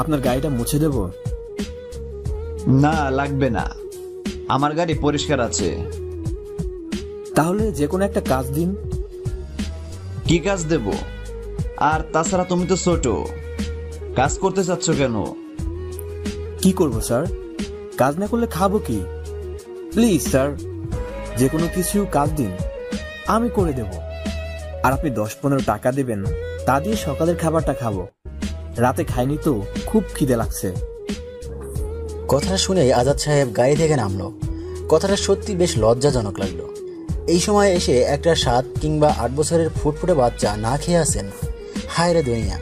আপনার গাড়িটা মুছে দেব? না, লাগবে না, আমার গাড়ি পরিষ্কার আছে। তাহলে যে কোনো একটা কাজ দিন। কি কাজ দেব? আর তাছাড়া তুমি তো ছোট, কাজ করতে চাচ্ছ কেন? কি করব স্যার? কাজ না করলে খাবো কি? প্লিজ স্যার, যে কোনো কিছু কাজ দিন, আমি করে দেব। আর আপনি 10-15 টাকা দেবেন, তা দিয়ে সকালের খাবারটা খাবো। রাতে খাইনি তো, খুব খিদে লাগছে। কথাটা শুনেই আজাদ সাহেব গাড়ি থেকে নামলো। কথাটা সত্যি বেশ লজ্জাজনক লাগলো। এই সময় এসে একটা 7 কিংবা 8 বছরের ফুটফুটে বাচ্চা না খেয়ে আসেন। হায় রে দুনিয়া!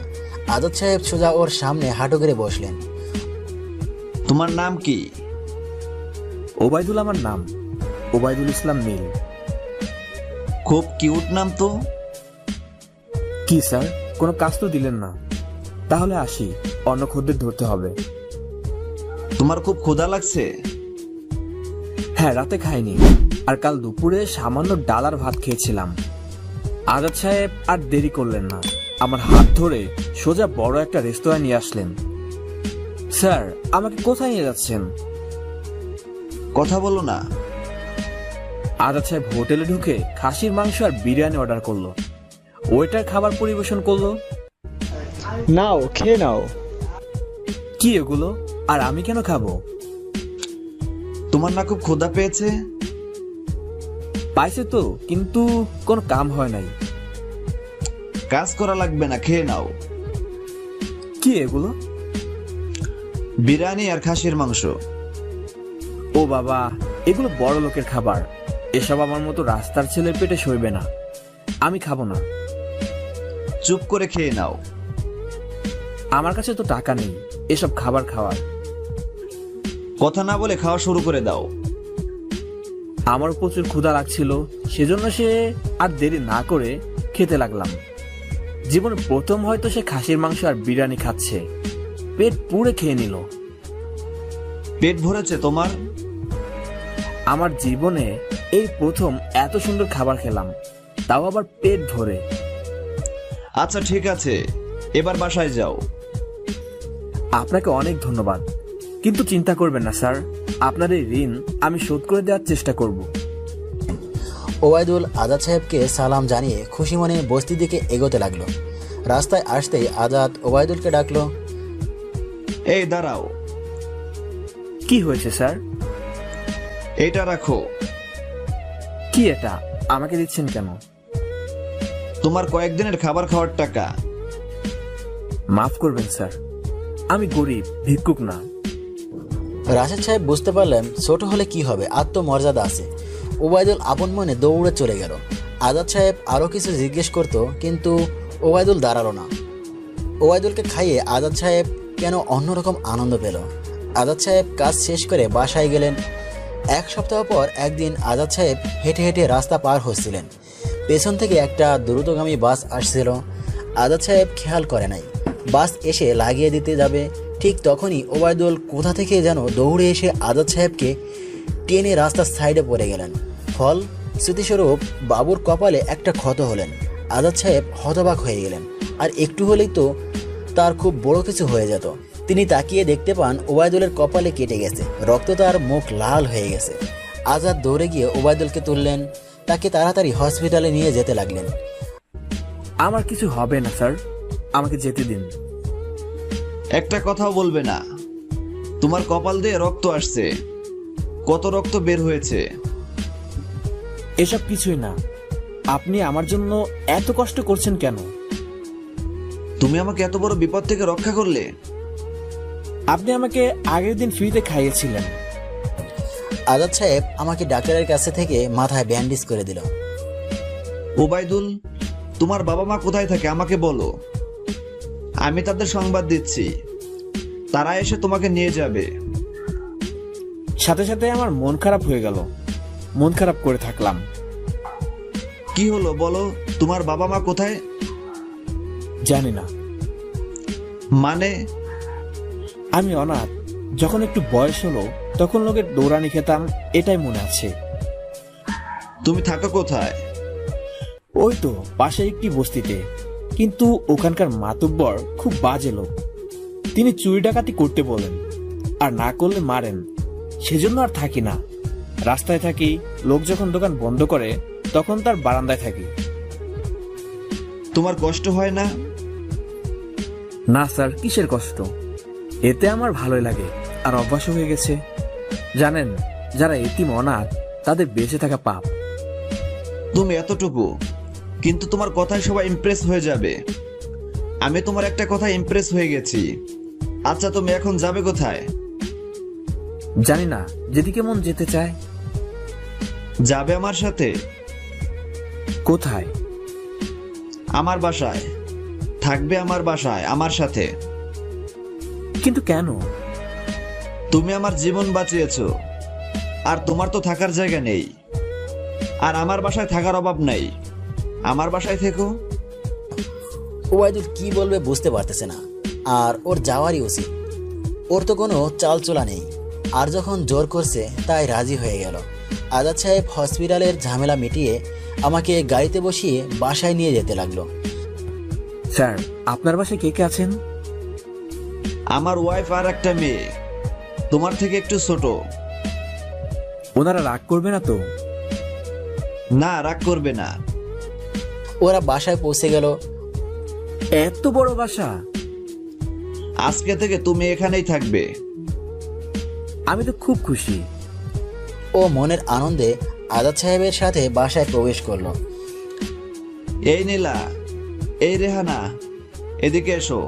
আজাদ সাহেব সোজা ওর সামনে হাঁটু করে বসলেন। তোমার নাম কি? ওবায়দুল আমার নাম, ওবায়দুল ইসলাম নীল। খুব কিউট নাম তো। কি স্যার, কোনো কাজ তো দিলেন না। তাহলে আসি, অন্য খদ্দের ধরতে হবে। তোমার খুব ক্ষুধা লাগছে? হ্যাঁ, রাতে খাইনি, আর কাল দুপুরে সামান্য ডাল আর ভাত খেয়েছিলাম। আজাদ সাহেব আর দেরি করলেন না, আমার হাত ধরে সোজা বড় একটা রেস্তোরাঁ নিয়ে আসলেন। স্যার, আমাকে কোথায় নিয়ে যাচ্ছেন? কথা বলো না। আজাদ সাহেব হোটেলে ঢুকে খাসির মাংস আর বিরিয়ানি অর্ডার করলো। ওয়েটার খাবার পরিবেশন করলো। নাও, খেয়ে নাও। কি এগুলো? আর আমি কেন খাবো? তোমার না খুব ক্ষুধা পেয়েছে? পাইছে তো, কিন্তু কোনো কাম হয় নাই। কাজ করা লাগবে না, খেয়ে নাও। কি এগুলো? বিরিয়ানি আর খাসির মাংস। ও বাবা, এগুলো বড় লোকের খাবার। এসব আমার মতো রাস্তার ছেলের পেটে সইবে না, আমি খাবো না। চুপ করে খেয়ে নাও। আমার কাছে তো টাকা নেই এসব খাবার খাওয়ার। কথা না বলে খাওয়া শুরু করে দাও। আমার প্রচুর ক্ষুধা লাগছিল, সেজন্য সে আর দেরি না করে খেতে লাগলাম। জীবনে প্রথম হয়তো সে খাসির মাংস আর বিরিয়ানি খাচ্ছে। পেট পুড়ে খেয়ে নিল। পেট ভরেছে তোমার? আমার জীবনে এই প্রথম এত সুন্দর খাবার খেলাম, তাও আবার পেট ভরে। আচ্ছা ঠিক আছে, এবার বাসায় যাও। আপনাকে অনেক ধন্যবাদ, কিন্তু চিন্তা করবেন না স্যার, আপনার এই ঋণ আমি শোধ করে দেওয়ার চেষ্টা করব। ওবায়দুল আজাদ সাহেবকে সালাম জানিয়ে খুশি মনে বস্তির দিকে এগোতে লাগলো। রাস্তায় আসতেই আজাদ ওবায়দুলকে ডাকলো। এই দাঁড়াও। কি হয়েছে স্যার? এটা রাখো। কি এটা আমাকে দিচ্ছেন কেন? তোমার কয়েকদিনের খাবার খাওয়ার টাকা। মাফ করবেন স্যার, আমি গরিব, ভিক্ষুক না। রাশেদ সাহেব বুঝতে পারলেন ছোট হলে কি হবে, আত্মমর্যাদা আছে। ওবায়দুল আপন মনে দৌড়ে চলে গেল। আজাদ সাহেব আরও কিছু জিজ্ঞেস করত, কিন্তু ওবায়দুল দাঁড়ালো না। ওবায়দুলকে খাইয়ে আজাদ সাহেব কেন অন্যরকম আনন্দ পেল। আজাদ সাহেব কাজ শেষ করে বাসায় গেলেন। 1 সপ্তাহ পর একদিন আজাদ সাহেব হেঁটে হেঁটে রাস্তা পার হচ্ছিলেন। পেছন থেকে একটা দ্রুতগামী বাস আসছিল। আজাদ সাহেব খেয়াল করে নাই। বাস এসে লাগিয়ে দিতে যাবে, ঠিক তখনই ওবায়দুল কোথা থেকে যেন দৌড়ে এসে আজাদ সাহেবকে টেনে রাস্তার সাইডে পড়ে গেলেন। ফল স্মৃতিস্বরূপ বাবুর কপালে একটা ক্ষত হলেন। আজাদ সাহেব হতবাক হয়ে গেলেন, আর একটু হলেই তো তার খুব বড় কিছু হয়ে যেত। তিনি তাকিয়ে দেখতে পান ওবায়দুলের কপালে কেটে গেছে, রক্ত তার মুখ লাল হয়ে গেছে। আজাদ দৌড়ে গিয়ে ওবায়দুলকে তুললেন, তাকে তাড়াতাড়ি হসপিটালে নিয়ে যেতে লাগলেন। আমার কিছু হবে না স্যার, আমাকে যেতে দিন। একটা কথাও বলবে না। তোমার কপাল দিয়ে রক্ত আসছে। কত রক্ত বের হয়েছে? এসব কিছুই না। আপনি আমার জন্য এত কষ্ট করছেন কেন? তুমি আমাকে এত বড় বিপদ থেকে রক্ষা করলে। আপনি আমাকে আগের দিন ফ্রিতে খাইয়েছিলেন। আজাদ সাহেব আমাকে ডাক্তারের কাছে থেকে মাথায় ব্যান্ডেজ করে দিল। ওবায়দুল, তোমার বাবা মা কোথায় থাকে আমাকে বলো, আমি তাদের সংবাদ দিচ্ছি, তারা এসে তোমাকে নিয়ে যাবে। সাথে সাথে আমার মন খারাপ হয়ে গেল। মন খারাপ করে থাকলাম। কি হলো বলো, তোমার বাবা মা কোথায়? জানি না। মানে? আমি অনাথ। যখন একটু বয়স হলো তখন লোকের দৌড়ানি খেতাম, এটাই মনে আছে। তুমি থাকো কোথায়? ওই তো পাশে একটি বস্তিতে, কিন্তু ওখানকার মাতুব্বর খুব বাজে লোক। তিনি চুরি ডাকাতি করতে বলেন, আর না করলে মারেন। সেজন্য আর থাকি না, রাস্তায় থাকি। লোক যখন দোকান বন্ধ করে তখন তার বারান্দায় থাকি। তোমার কষ্ট হয় না? না স্যার, কিসের কষ্ট? এতে আমার ভালোই লাগে, আর অভ্যাস হয়ে গেছে। জানেন, যারা এতিম অনাথ তাদের বেঁচে থাকা পাপ। তুমি এতটুকু, কিন্তু তোমার কথায় সবাই ইমপ্রেস হয়ে যাবে। আমি তোমার একটা কথা ইমপ্রেস হয়ে গেছি। আচ্ছা, তুমি এখন যাবে কোথায়? জানি না, যেদিকে মন যেতে চায়। যাবে আমার সাথে? কোথায়? আমার বাসায়। থাকবে আমার বাসায় আমার সাথে। কিন্তু কেন? তুমি আমার জীবন বাঁচিয়েছো, আর তোমার তো থাকার জায়গা নেই। আর আমার বাসায় থাকার অভাব নাই। আমার বাসায় থেকো। ওবায়দুল কি বলবে বুঝতে পারতেছে না, আর ওর যাওয়ারই উচিত। ওর তো কোনো চালচোলা নেই, আর যখন জোর করছে তাই রাজি হয়ে গেল। আজাদ সাহেব হসপিটালের ঝামেলা মিটিয়ে আমাকে গাড়িতে বসিয়ে বাসায় নিয়ে যেতে লাগলো। স্যার, আপনার বাসায় কে কে আছেন? আমার ওয়াইফ আর একটা মেয়ে, তোমার থেকে একটু ছোট। ওনারা রাগ করবে না তো? না, রাগ করবে না। ওরা বাসায় পৌঁছে গেল। এত বড় বাসা! আজকে থেকে তুমি এখানেই থাকবে। আমি তো খুব খুশি। ও মনের আনন্দে আজাদ সাহেবের সাথে বাসায় প্রবেশ করলো। এই নীলা, এই রেহানা, এদিকে এসো।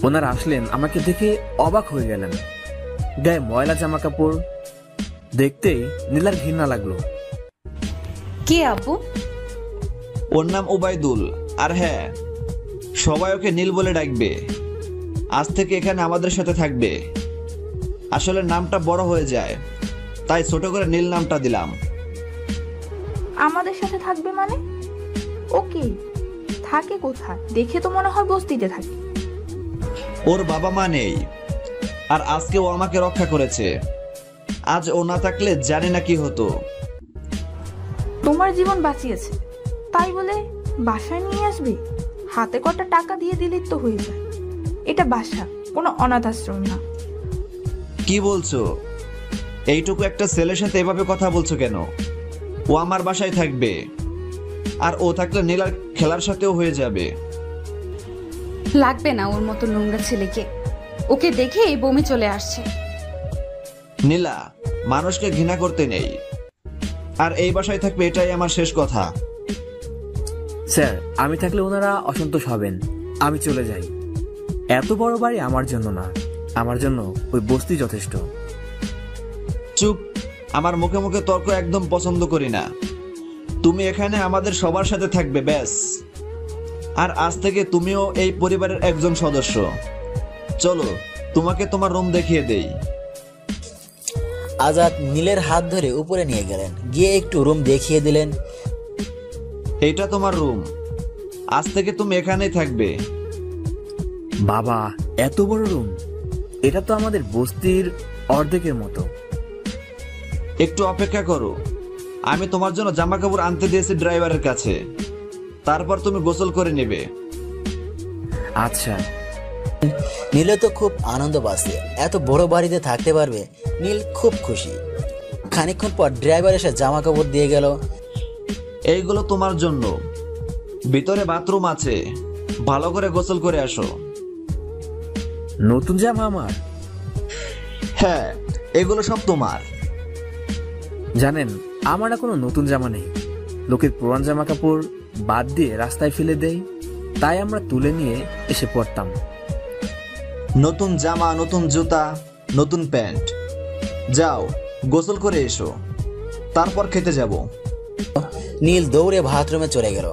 ওনারা আসলেন, আমাকে দেখে অবাক হয়ে গেলেন। গায়ে ময়লা জামা কাপড় দেখতেই নীলার ঘৃণা লাগলো। কে আব্বু? ওর নাম ওবায়দুল, আর হ্যাঁ, সবাই ওকে নীল বলে ডাকবে। আজ থেকে এখানে আমাদের সাথে থাকবে। আসলে নামটা বড় হয়ে যায়, তাই ছোট করে নীল নামটা দিলাম। আমাদের সাথে থাকবে মানে? ওকে, থাকে কোথায়? দেখে তো মনে হয় বস্তিতে থাকে। ওর বাবা মা নেই, আর আজকে ও আমাকে রক্ষা করেছে। আজ ও না থাকলে জানি না কি হতো। তোমার জীবন বাঁচিয়েছে, তাই বলে বাসায় নিয়ে আসবে? হাতে কটা টাকা দিয়ে দিলেই তো হয়ে যায়। এটা বাসা, কোনো অনাথ আশ্রম না। কি বলছো? এইটুকু একটা ছেলের সাথে এভাবে কথা বলছো কেন? ও আমার বাসায় থাকবে, আর ও থাকলে নীলার খেলার সাথেও হয়ে যাবে। লাগবে না ওর মতো নোংরা ছেলেকে। ওকে দেখে এই বমি চলে আসছে। নীলা, মানুষকে ঘৃণা করতে নেই, আর এই বাসায় থাকবে, এটাই আমার শেষ কথা। স্যার, আমি থাকলে ওনারা অসন্তোষ হবেন। আমি চলে যাই। এত বড় বাড়ি আমার জন্য না, আমার জন্য ওই বস্তি যথেষ্ট। চুপ! আমার মুখে মুখে তর্ক একদম পছন্দ করি না। তুমি এখানে আমাদের সবার সাথে থাকবে, ব্যাস। আর আজ থেকে তুমিও এই পরিবারের একজন সদস্য। চলো, তোমাকে তোমার রুম দেখিয়ে দেই। আজাদ নীলের হাত ধরে উপরে নিয়ে গেলেন, গিয়ে একটু রুম দেখিয়ে দিলেন। এইটা তোমার রুম, আজ থেকে তুমি এখানেই থাকবে। বাবা, এত বড় রুম! এটা তো আমাদের বস্তির অর্ধেকের মতো। একটু অপেক্ষা করো, আমি তোমার জন্য জামা কাপড় আনতে দিয়েছি ড্রাইভারের কাছে। তারপর তুমি গোসল করে নেবে। আচ্ছা। নীলে তো খুব আনন্দ পাচ্ছে, এত বড় বাড়িতে থাকতে পারবে। নীল খুব খুশি। খানিকক্ষণ পর ড্রাইভার এসে জামা কাপড় দিয়ে গেল। এইগুলো তোমার জন্য। ভিতরে বাথরুম আছে, ভালো করে গোসল করে আসো। নতুন জামা আমার? হ্যাঁ, এগুলো সব তোমার। জানেন, আমার না কোনো নতুন জামা নেই। লোকের পুরান জামা কাপড় বাদ দিয়ে রাস্তায় ফেলে দেয়, তাই আমরা তুলে নিয়ে এসে পড়তাম। নতুন জামা, নতুন জুতা, নতুন প্যান্ট। যাও, গোসল করে এসো, তারপর খেতে যাব। নীল দৌড়ে বাথরুমে চলে গেল।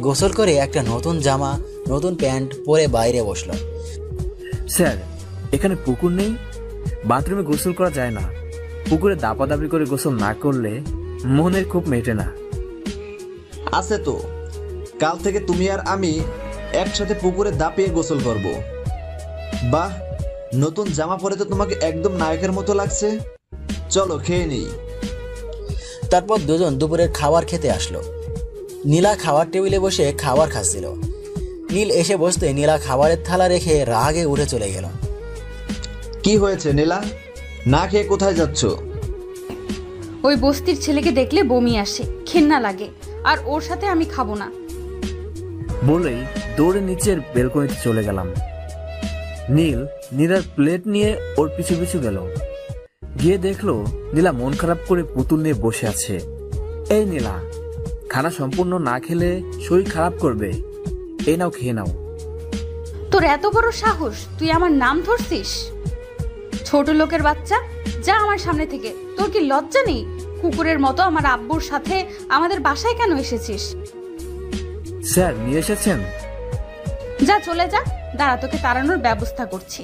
গোসল করে একটা নতুন জামা, নতুন প্যান্ট পরে বাইরে বসলো। স্যার, এখানে পুকুর নেই, বাথরুমে গোসল করা যায় না। পুকুরে দাপাদাপি করে গোসল না করলে মনের খুব মেটে না। আছে তো, কাল থেকে তুমি আর আমি একসাথে পুকুরে দাপিয়ে গোসল করব। বাহ, নতুন জামা পরে তো তোমাকে একদম নায়কের মতো লাগছে। চলো খেয়ে নিই। তারপর দুজন দুপুরের খাবার খেতে আসলো। নীলা খাবার টেবিলে বসে খাবার খাচ্ছিল। নীল এসে বসতে নীলা খাবারের থালা রেখে রাগে উঠে চলে গেল। কি হয়েছে নীলা, না খেয়ে কোথায় যাচ্ছ? ওই বস্তির ছেলেকে দেখলে বমি আসে, ঘেন্না লাগে, আর ওর সাথে আমি খাবো না। বলেই দৌড়ে নিচের বেলকনিতে চলে গেলাম। নীল নীলার প্লেট নিয়ে ওর পিছু পিছু গেল। গিয়ে দেখলো নীলা মন খারাপ করে পুতুল নিয়ে বসে আছে। এই নীলা, খানা সম্পূর্ণ না খেলে শরীর খারাপ করবে, এই নাও খেয়ে নাও। তোর এত বড় সাহস, তুই আমার নাম ধরছিস? ছোট লোকের বাচ্চা, যা আমার সামনে থেকে। তোর কি লজ্জা নেই? কুকুরের মতো আমার আব্বুর সাথে আমাদের বাসায় কেন এসেছিস? স্যার নিয়ে এসেছেন? যা, চলে যা, দাঁড়া, তোকে তাড়ানোর ব্যবস্থা করছি।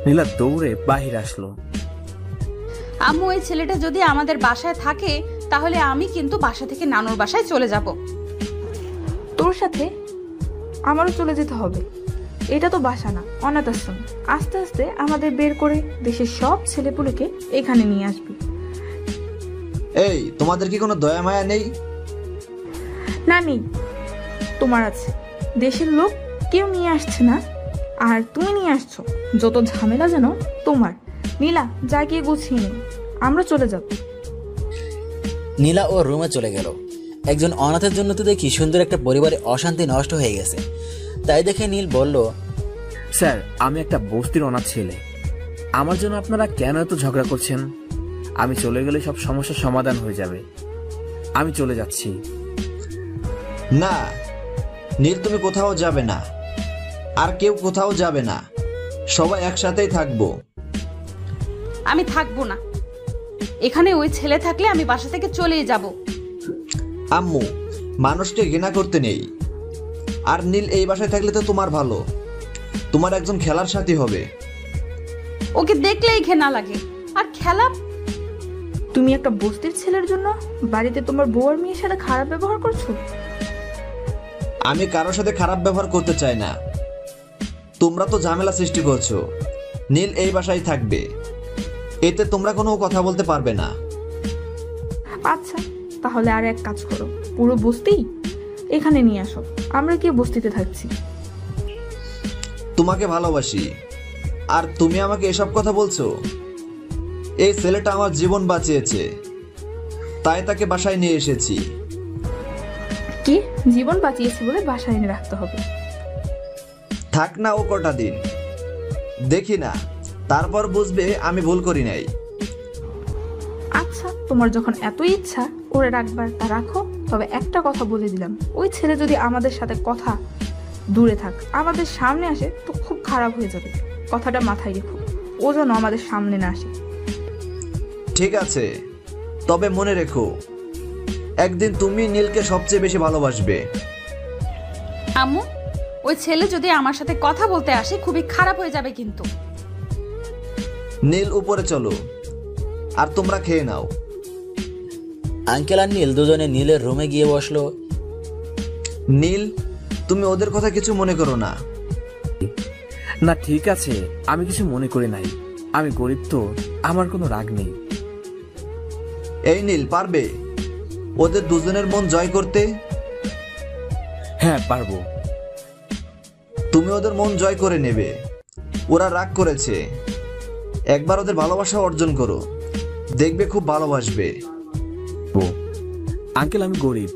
নীলা দৌড়ে বাহির আসলো। আম্মু, এই ছেলেটা যদি আমাদের বাসায় থাকে তাহলে আমি কিন্তু বাসা থেকে নানুর বাসায় চলে যাব। তোর সাথে আমারও চলে যেতে হবে। এটা তো বাসা না, অনাথ আশ্রম। আস্তে আস্তে আমাদের বের করে দেশের সব ছেলেপুলেকে এখানে নিয়ে আসবি। এই, তোমাদের কি কোনো দয়া মায়া নেই? না, নেই। তোমার আছে। দেশের লোক কেউ নিয়ে আসছে না, আর তুমি নিয়ে আসছো। যত ঝামেলা যেন তোমার। নীলা, যা গিয়ে গুছিয়ে নে, আমরা চলে যাব। নীলা ও রুমে চলে গেল। একজন অনাথের জন্য তো দেখি সুন্দর একটা পরিবারে অশান্তি নষ্ট হয়ে গেছে। তাই দেখে নীল বলল, স্যার, আমি একটা বস্তির অনাথ ছেলে। আমার জন্য আপনারা কেন এত ঝগড়া করছেন? আমি চলে গেলে সব সমস্যার সমাধান হয়ে যাবে। আমি চলে যাচ্ছি। না নীল, তুমি কোথাও যাবে না, আর কেউ কোথাও যাবে না। সবাই একসাথেই থাকবো। আমি থাকবো না এখানে। ওই ছেলে থাকলে আমি বাসা থেকে চলেই যাব। আম্মু, মানুষকে ঘৃণা করতে নেই। আর নীল এই বাসায় থাকলে তো তোমার ভালো, তোমার একজন খেলার সাথী হবে। ওকে দেখলেই ঘেনা লাগে। আর খেলা? তুমি একটা বস্তির ছেলের জন্য বাড়িতে তোমার বউ আর মেয়ের সাথে খারাপ ব্যবহার করছো? আমি কারোর সাথে খারাপ ব্যবহার করতে চাই না। তোমরা তো ঝামেলা সৃষ্টি করছো। নীল এই বাসায় থাকবে, এতে তোমরা কোনো কথা বলতে পারবে না। আচ্ছা, তাহলে আর এক কাজ করো, পুরো বস্তি এখানে নিয়ে আসো। আমরা কি বস্তিতে থাকছি? তোমাকে ভালোবাসি, আর তুমি আমাকে এসব কথা বলছো? এই ছেলেটা আমার জীবন বাঁচিয়েছে, তাই তাকে বাসায় নিয়ে এসেছি। কি জীবন বাঁচিয়েছে বলে বাসায় এনে রাখতে হবে? থাক না ও কটা দিন, দেখি না, তারপর বুঝবে আমি ভুল করি নাই। আচ্ছা, তোমার যখন এতই ইচ্ছা ওরে রাখবার, তা রাখো। তবে একটা কথা বলে দিলাম, ওই ছেলে যদি আমাদের সাথে কথা দূরে থাক, আমাদের সামনে আসে, তো খুব খারাপ হয়ে যাবে। কথাটা মাথায় রেখো, ও যেন আমাদের সামনে না আসে। ঠিক আছে, তবে মনে রেখো, একদিন তুমি নীলকে সবচেয়ে বেশি ভালোবাসবে। আম্মু, ওই ছেলে যদি আমার সাথে কথা বলতে আসে খুবই খারাপ হয়ে যাবে কিন্তু। নীল, উপরে চলো, আর তোমরা খেয়ে নাও। আঙ্কেল আর নীল দুজনে নীলের রুমে গিয়ে বসলো। নীল, তুমি ওদের কথা কিছু মনে করো না। না, ঠিক আছে, আমি কিছু মনে করি নাই। আমি গরিব তো, আমার কোনো রাগ নেই। এই নীল, পারবে ওদের দুজনের মন জয় করতে? হ্যাঁ, পারবো। তুমি ওদের মন জয় করে নেবে। ওরা রাগ করেছে, একবার ওদের ভালোবাসা অর্জন করো, দেখবে খুব ভালোবাসবে। আঙ্কেল, আমি গরিব,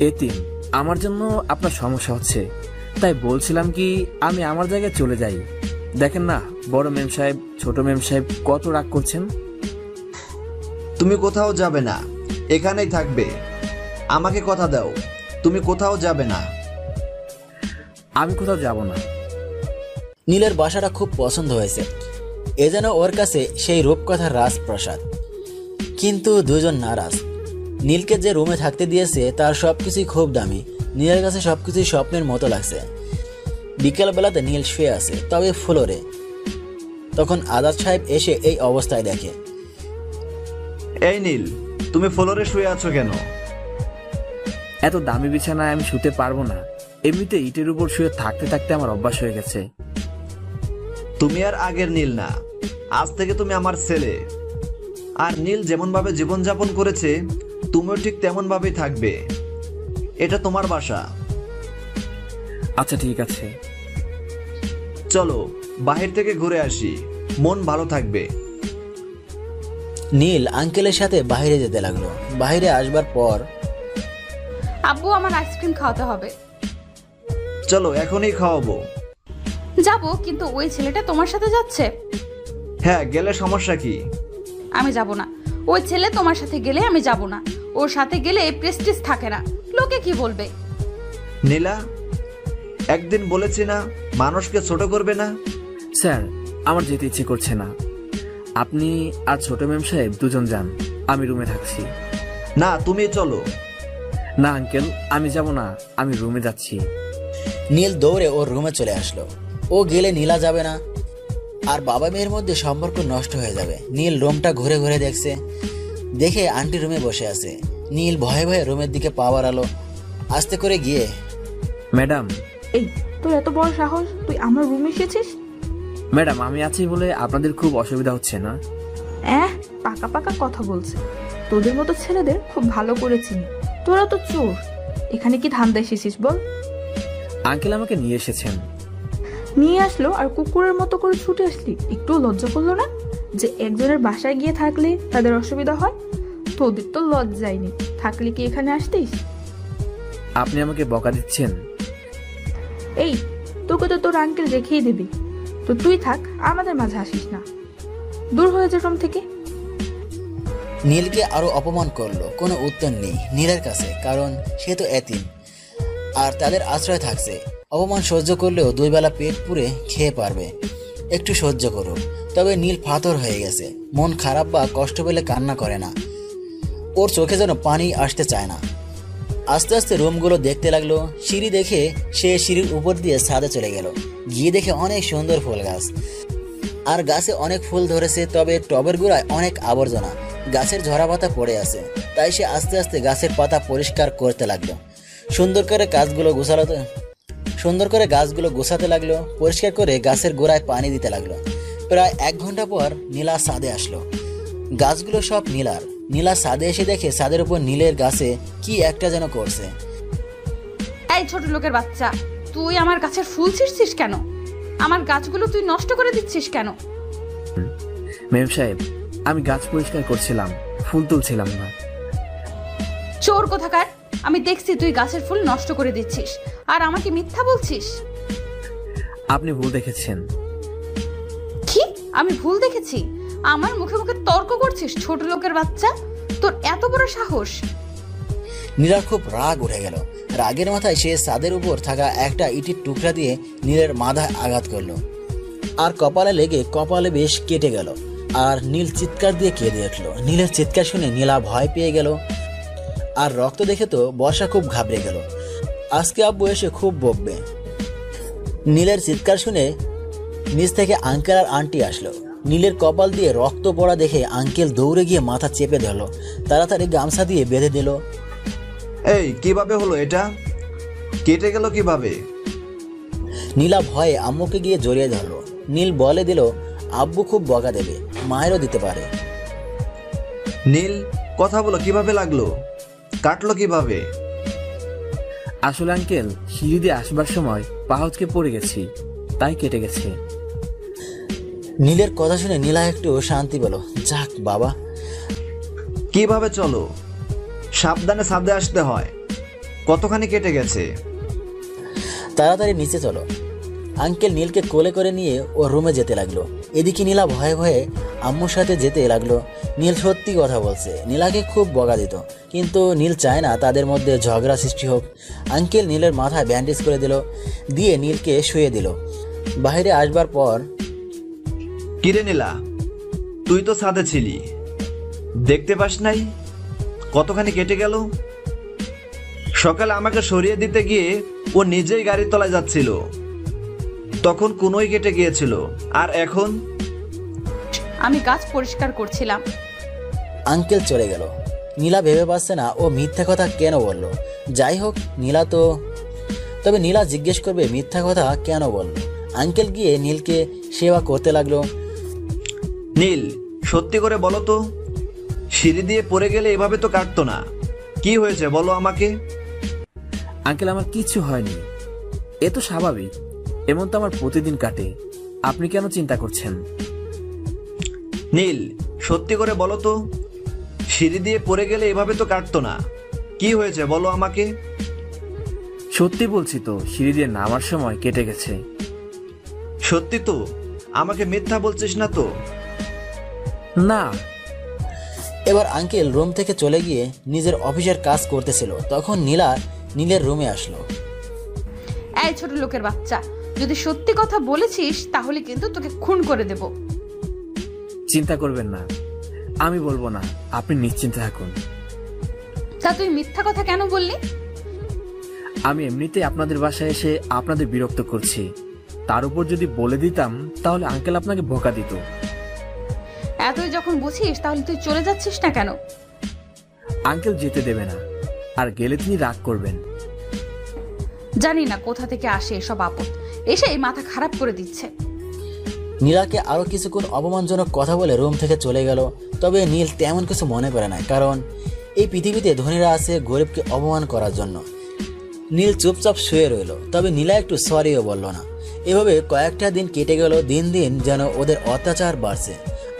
এতিম। আমার জন্য আপনার সমস্যা হচ্ছে, তাই বলছিলাম কি আমি আমার জায়গায় চলে যাই। দেখেন না, বড় মেম সাহেব, ছোট মেম সাহেব কত রাগ করছেন। তুমি কোথাও যাবে না, এখানেই থাকবে। আমাকে কথা দাও, তুমি কোথাও যাবে না। আমি কোথাও যাব না। নীলের বাসাটা খুব পছন্দ হয়েছে, এ যেন ওর কাছে সেই রূপকথার রাজপ্রাসাদ। কিন্তু দুজন নারাজ। নীলকে যে রুমে থাকতে দিয়েছে তার সবকিছুই খুব দামি। নীলের কাছে সবকিছুই স্বপ্নের মতো লাগছে। বিকেলবেলাতে নীল শুয়ে আছে, তবে ফ্লোরে। তখন আজাদ সাহেব এসে এই অবস্থায় দেখে। এই নীল, তুমি ফ্লোরে শুয়ে আছো কেন? এত দামি বিছানায় আমি শুতে পারবো না। এমনিতে ইটের উপর শুয়ে থাকতে থাকতে আমার অভ্যাস হয়ে গেছে। তুমি আর আগের নীল না, আজ থেকে তুমি আমার ছেলে। আর নীল যেমন ভাবে জীবনযাপন করেছে, তুমিও ঠিক তেমন ভাবেই থাকবে। এটা তোমার বাসা। আচ্ছা ঠিক আছে। চলো বাহির থেকে ঘুরে আসি, মন ভালো থাকবে। নীল আঙ্কেলের সাথে বাইরে যেতে লাগলো। বাইরে আসবার পর আব্বু আমার আইসক্রিম খাওয়াতে হবে। চলো এখনই খাওয়াবো। যাবো, কিন্তু ওই ছেলেটা তোমার সাথে যাচ্ছে। হ্যাঁ, গেলে সমস্যা কি? আমি যাব না। ওই ছেলে তোমার সাথে গেলে আমি যাব না। ওর সাথে গেলে প্রেস্টিজ থাকে না, লোকে কি বলবে। নীলা, একদিন বলেছি না মানুষকে ছোট করবে না। স্যার, আমার যেতে ইচ্ছে করছে না। আপনি আর ছোট ম্যাম সাহেব দুজন যান, আমি রুমে থাকছি। না, তুমি চলো। না আঙ্কেল, আমি যাব না, আমি রুমে যাচ্ছি। নীল দৌড়ে ওর রুমে চলে আসলো। ও গেলে নীলা যাবে না, আর বাবা মেয়ের মধ্যে সম্পর্ক নষ্ট হয়ে যাবে। নীল রুমটা ঘুরে ঘুরে দেখছে, দেখে আন্টি রুমে বসে আছে। নীল ভয়ে ভয়ে রুমের দিকে পা বাড়ালো। আস্তে করে গিয়ে, ম্যাডাম। এই, তোর এত বড় সাহস, তুই আমার রুমে এসেছিস? ম্যাডাম, আমি আছি বলে আপনাদের খুব অসুবিধা হচ্ছে না? পাকা পাকা কথা বলছে। তোদের মতো ছেলেদের খুব ভালো করে চিনি। তোরা তো চোর। এখানে কি ধান্দা এসেছিস বল? আঙ্কেল আমাকে নিয়ে এসেছেন। নিয়ে আসলো আর কুকুরের মতো করে ছুটে আসলি? একটু লজ্জা করলো না যে একজনের বাসায় গিয়ে থাকলে তাদের অসুবিধা হয়? তোদের তো লজ্জায়নি, থাকলে কি এখানে আসতিস? আপনি আমাকে বকা দিচ্ছেন? এই, তোকে তো তোর আঙ্কেল রেখেই দেবে, তো তুই থাক, আমাদের মাঝে আসিস না। দূর হয়ে যা রুম থেকে। নীলকে আরো অপমান করলো। কোনো উত্তর নেই নীলের কাছে, কারণ সে তো এতিম আর তাদের আশ্রয় থাকছে। অপমান সহ্য করলেও দুই বেলা পেট পুরে খেয়ে পারবে। একটু সহ্য করো। তবে নীল পাথর হয়ে গেছে। মন খারাপ বা কষ্ট পেলে কান্না করে না, ওর চোখে যেন পানি আসতে চায় না। আস্তে আস্তে রুমগুলো দেখতে লাগলো। সিঁড়ি দেখে সে সিঁড়ির উপর দিয়ে ছাদে চলে গেল। গিয়ে দেখে অনেক সুন্দর ফুল গাছ, আর গাছে অনেক ফুল ধরেছে, তবে টবের গোড়ায় অনেক আবর্জনা, গাছের ঝরা পাতা পড়ে আছে। তাই সে আস্তে আস্তে গাছের পাতা পরিষ্কার করতে লাগলো। সুন্দর করে গাছগুলো গোছাতে লাগলো। পরিষ্কার করে গাছের গোড়ায় পানি দিতে লাগলো। প্রায় 1 ঘন্টা পর নীলা ছাদে আসলো। গাছগুলো সব নীলার। নীলা ছাদে এসে দেখে ছাদের উপর নীলের গাছে কি একটা যেন করছে। এই ছোট লোকের বাচ্চা, তুই আমার গাছের ফুল ছিঁড়ছিস কেন? আমার গাছগুলো তুই নষ্ট করে দিচ্ছিস কেন? ম্যাম সাহেব, আমি গাছ পরিষ্কার করছিলাম, ফুল তুলছিলাম না। চোর কোথাকার! আমি দেখছি তুই গাছের ফুল নষ্ট করে দিচ্ছিস, আর আমাকে মিথ্যা বলছিস। আপনি ভুল দেখেছেন। কি? আমি ভুল দেখেছি? আমার মুখে মুখে তর্ক করছিস ছোট লোকের বাচ্চা? তোর এত বড় সাহস! নীলার খুব রাগ উঠে গেল। রাগের মাথায় সে ছাদের উপর থাকা একটা ইটের টুকরা দিয়ে নীলের মাথায় আঘাত করলো, আর কপালে লেগে কপালে বেশ কেটে গেল। আর নীল চিৎকার দিয়ে কেঁদে উঠলো। নীলের চিৎকার শুনে নীলা ভয় পেয়ে গেল, আর রক্ত দেখে তো বর্ষা খুব ঘাবড়ে গেল। আজকে আব্বু এসে খুব বকবে। নীলের চিৎকার শুনে নিচ থেকে আঙ্কেল আর আন্টি আসলো। নীলের কপাল দিয়ে রক্ত পড়া দেখে আঙ্কেল দৌড়ে গিয়ে মাথা চেপে ধরলো, তাড়াতাড়ি গামছা দিয়ে বেঁধে দিল। এই, কিভাবে হলো এটা? কেটে গেল কিভাবে? নীলা ভয়ে আম্মুকে গিয়ে জড়িয়ে ধরলো। নীল বলে দিল, আব্বু খুব বকা দেবে, মায়েরও দিতে পারে। নীল, কথা বলো, কিভাবে লাগলো? কাটলো কিভাবে? আসলে আঙ্কেল, সিঁড়ি দিয়ে আসবার সময় পা হচকে পড়ে গেছি, তাই কেটে গেছে। নীলের কথা শুনে নীলা একটু শান্তি পেল। যাক বাবা। কিভাবে চলো? সাবধানে ছাদে আসতে হয়। কতখানি কেটে গেছে? তাড়াতাড়ি নিচে চলো। আঙ্কেল নীলকে কোলে করে নিয়ে ও রুমে যেতে লাগলো। এদিকে নীলা ভয়ে ভয়ে আম্মুর সাথে যেতে লাগলো। নীল সত্যি কথা বলছে, নীলাকে খুব বকা দিত, কিন্তু নীল চায় না তাদের মধ্যে ঝগড়া সৃষ্টি হোক। আঙ্কেল নীলের মাথায় ব্যান্ডেজ করে দিয়ে নীলকে শুয়ে দিল। বাইরে আসবার পর, কিরে নীলা, তুই তো ছাদে ছিলি, দেখতে পাস নাই কতখানি কেটে গেল? সকালে আমাকে সরিয়ে দিতে গিয়ে ও নিজেই গাড়ির তলায় যাচ্ছিল, তখন কোনোই কেটে গিয়েছিল। আর এখন? আমি গাছ পরিষ্কার করছিলাম। আঙ্কেল চলে গেল। নীলা ভেবে পাচ্ছে না ও মিথ্যা কথা কেন বলল। যাই হোক, তবে নীলা জিজ্ঞেস করবে মিথ্যা কথা কেন বলল। আঙ্কেল গিয়ে নীলকে সেবা করতে লাগলো। নীল, সত্যি করে বলো তো, সিঁড়ি দিয়ে পড়ে গেলে এভাবে তো কাটতো না, কি হয়েছে বলো আমাকে। আঙ্কেল, আমার কিছু হয়নি। এ তো স্বাভাবিক, এমন তো আমার প্রতিদিন কাটে। আপনি কেন চিন্তা করছেন? নীল, সত্যি করে বলো তো, সিঁড়ি দিয়ে পড়ে গেলে এভাবে তো কাটতো না। কি হয়েছে বলো আমাকে। সত্যি বলছি তো, সিঁড়ি দিয়ে নামার সময় কেটে গেছে। সত্যি তো? আমাকে মিথ্যা বলছিস না তো? না। এবার আঙ্কেল রুম থেকে চলে গিয়ে নিজের অফিসের কাজ করতেছিল, তখন নীলা নীলের রুমে আসলো। এই ছোট লোকের বাচ্চা, যদি সত্যি কথা বলেছিস তাহলে কিন্তু তোকে খুন করে দেব। চিন্তা করবেন না, আমি বলবো না, আপনি নিশ্চিন্তে থাকুন। তা তুই মিথ্যা কথা কেন বললি? আমি এমনিতেই আপনাদের বাসায় এসে আপনাদের বিরক্ত করছি, তার উপর যদি বলে দিতাম তাহলে আঙ্কেল আপনাকে বকা দিত। এতই যখন বুঝিস তাহলে তুই চলে যাচ্ছিস না কেন? আঙ্কেল যেতে দেবে না, আর গেলে তিনি রাগ করবেন। জানি না কোথা থেকে আসে এসব আপদ, এসে মাথা খারাপ করে দিচ্ছে। নীলাকে আরো কিছুক্ষণ অপমানজনক কথা বলে রুম থেকে চলে গেল। তবে নীল তেমন কিছু মনে করে না, কারণ এই পৃথিবীতে ধনীরা আছে গরিবকে অপমান করার জন্য। নীল চুপচাপ শুয়ে রইল, তবে নীলা একটু সরিও বলল না। এভাবে কয়েকটা দিন কেটে গেল। দিন দিন যেন ওদের অত্যাচার বাড়ছে,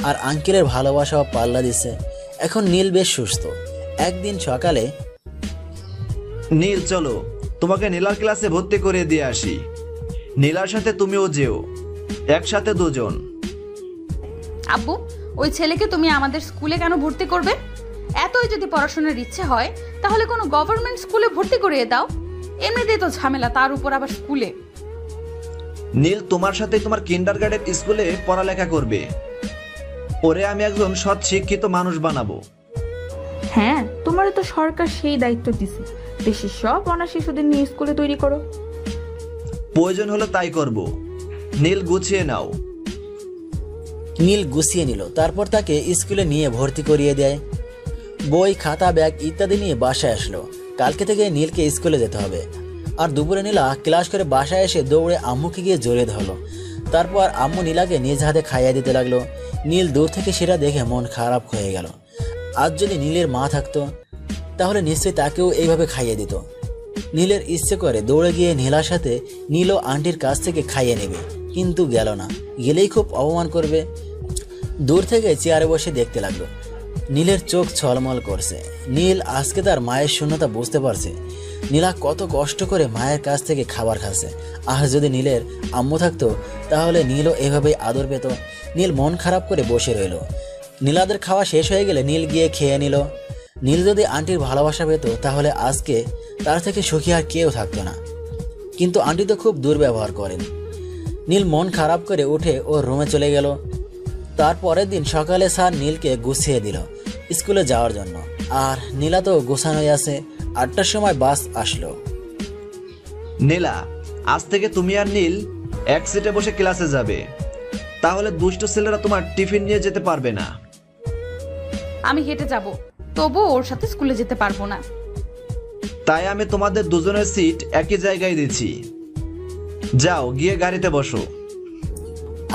আর আঙ্কেলের ভালোবাসাও পাল্লা দিচ্ছে। এখন নীল বেশ সুস্থ। একদিন সকালে, নীল চলো, তোমাকে নীলার ক্লাসে ভর্তি করে দিয়ে আসি। নীলার সাথে তুমিও যেও, একসাথে দুজন। আব্বু, ওই ছেলেকে তুমি আমাদের স্কুলে কেন ভর্তি করবে? এতই যদি পড়াশোনার ইচ্ছে হয় তাহলে কোনো গভর্নমেন্ট স্কুলে ভর্তি করিয়ে দাও। এমনিতেই তো ঝামেলা, তার উপর আবার স্কুলে। নীল তোমার সাথে তোমার কিন্ডারগার্টেন স্কুলে পড়ালেখা করবে। ওরে আমি একজন সৎ শিক্ষিত মানুষ বানাবো। হ্যাঁ, তোমারও তো সরকার সেই দায়িত্ব দিছে, দেশের সব অনাথ শিশুদের নিয়ে স্কুলে তৈরি করো। প্রয়োজন হলে তাই করব। নীল গুছিয়ে নাও। নীল গুছিয়ে নিল, তারপর তাকে স্কুলে নিয়ে ভর্তি করিয়ে দেয়। বই, খাতা, ব্যাগ ইত্যাদি নিয়ে বাসায় আসলো। কালকে থেকে নীলকে স্কুলে যেতে হবে। আর দুপুরে নীলা ক্লাস করে বাসায় এসে দৌড়ে আম্মুকে গিয়ে জড়িয়ে ধরলো। তারপর আম্মু নীলাকে নিজ হাতে খাইয়ে দিতে লাগলো। নীল দূর থেকে সেটা দেখে মন খারাপ হয়ে গেল। আজ যদি নীলের মা থাকতো তাহলে নিশ্চয়ই তাকেও এইভাবে খাইয়ে দিত। নীলের ইচ্ছে করে দৌড়ে গিয়ে নীলার সাথে নীল ও আন্টির কাছ থেকে খাইয়ে নেবে, কিন্তু গেল না, গেলেই খুব অপমান করবে। দূর থেকে চেয়ারে বসে দেখতে লাগলো। নীলের চোখ ছলমল করছে। নীল আজকে তার মায়ের শূন্যতা বুঝতে পারছে। নীলা কত কষ্ট করে মায়ের কাছ থেকে খাবার খাচ্ছে। আর যদি নীলের আম্মু থাকতো তাহলে নীলও এভাবেই আদর পেত। নীল মন খারাপ করে বসে রইল। নীলাদের খাওয়া শেষ হয়ে গেলে নীল গিয়ে খেয়ে নিল। নীল যদি আন্টির ভালোবাসা পেত তাহলে আজকে তার থেকে সুখী আর কেউ থাকতো না, কিন্তু আন্টি তো খুব দুর্ব্যবহার করেন। নীল মন খারাপ করে উঠে ওর রুমে চলে গেল। তারপরের দিন সকালে স্যার নীলকে গুছিয়ে দিল স্কুলে যাওয়ার জন্য। আর নীলা তো গোছানোই আছে। 8টার সময় বাস আসলো। নীলা, আজ থেকে তুমি আর নীল এক সিটে বসে ক্লাসে যাবে। তাহলে দুষ্ট ছেলেরা তোমার টিফিন নিয়ে যেতে পারবে না। আমি হেঁটে যাব, তবুও ওর সাথে স্কুলে যেতে পারবো না। তাই আমি তোমাদের দুজনের সিট একই জায়গায় দিচ্ছি। যাও গিয়ে গাড়িতে বসো।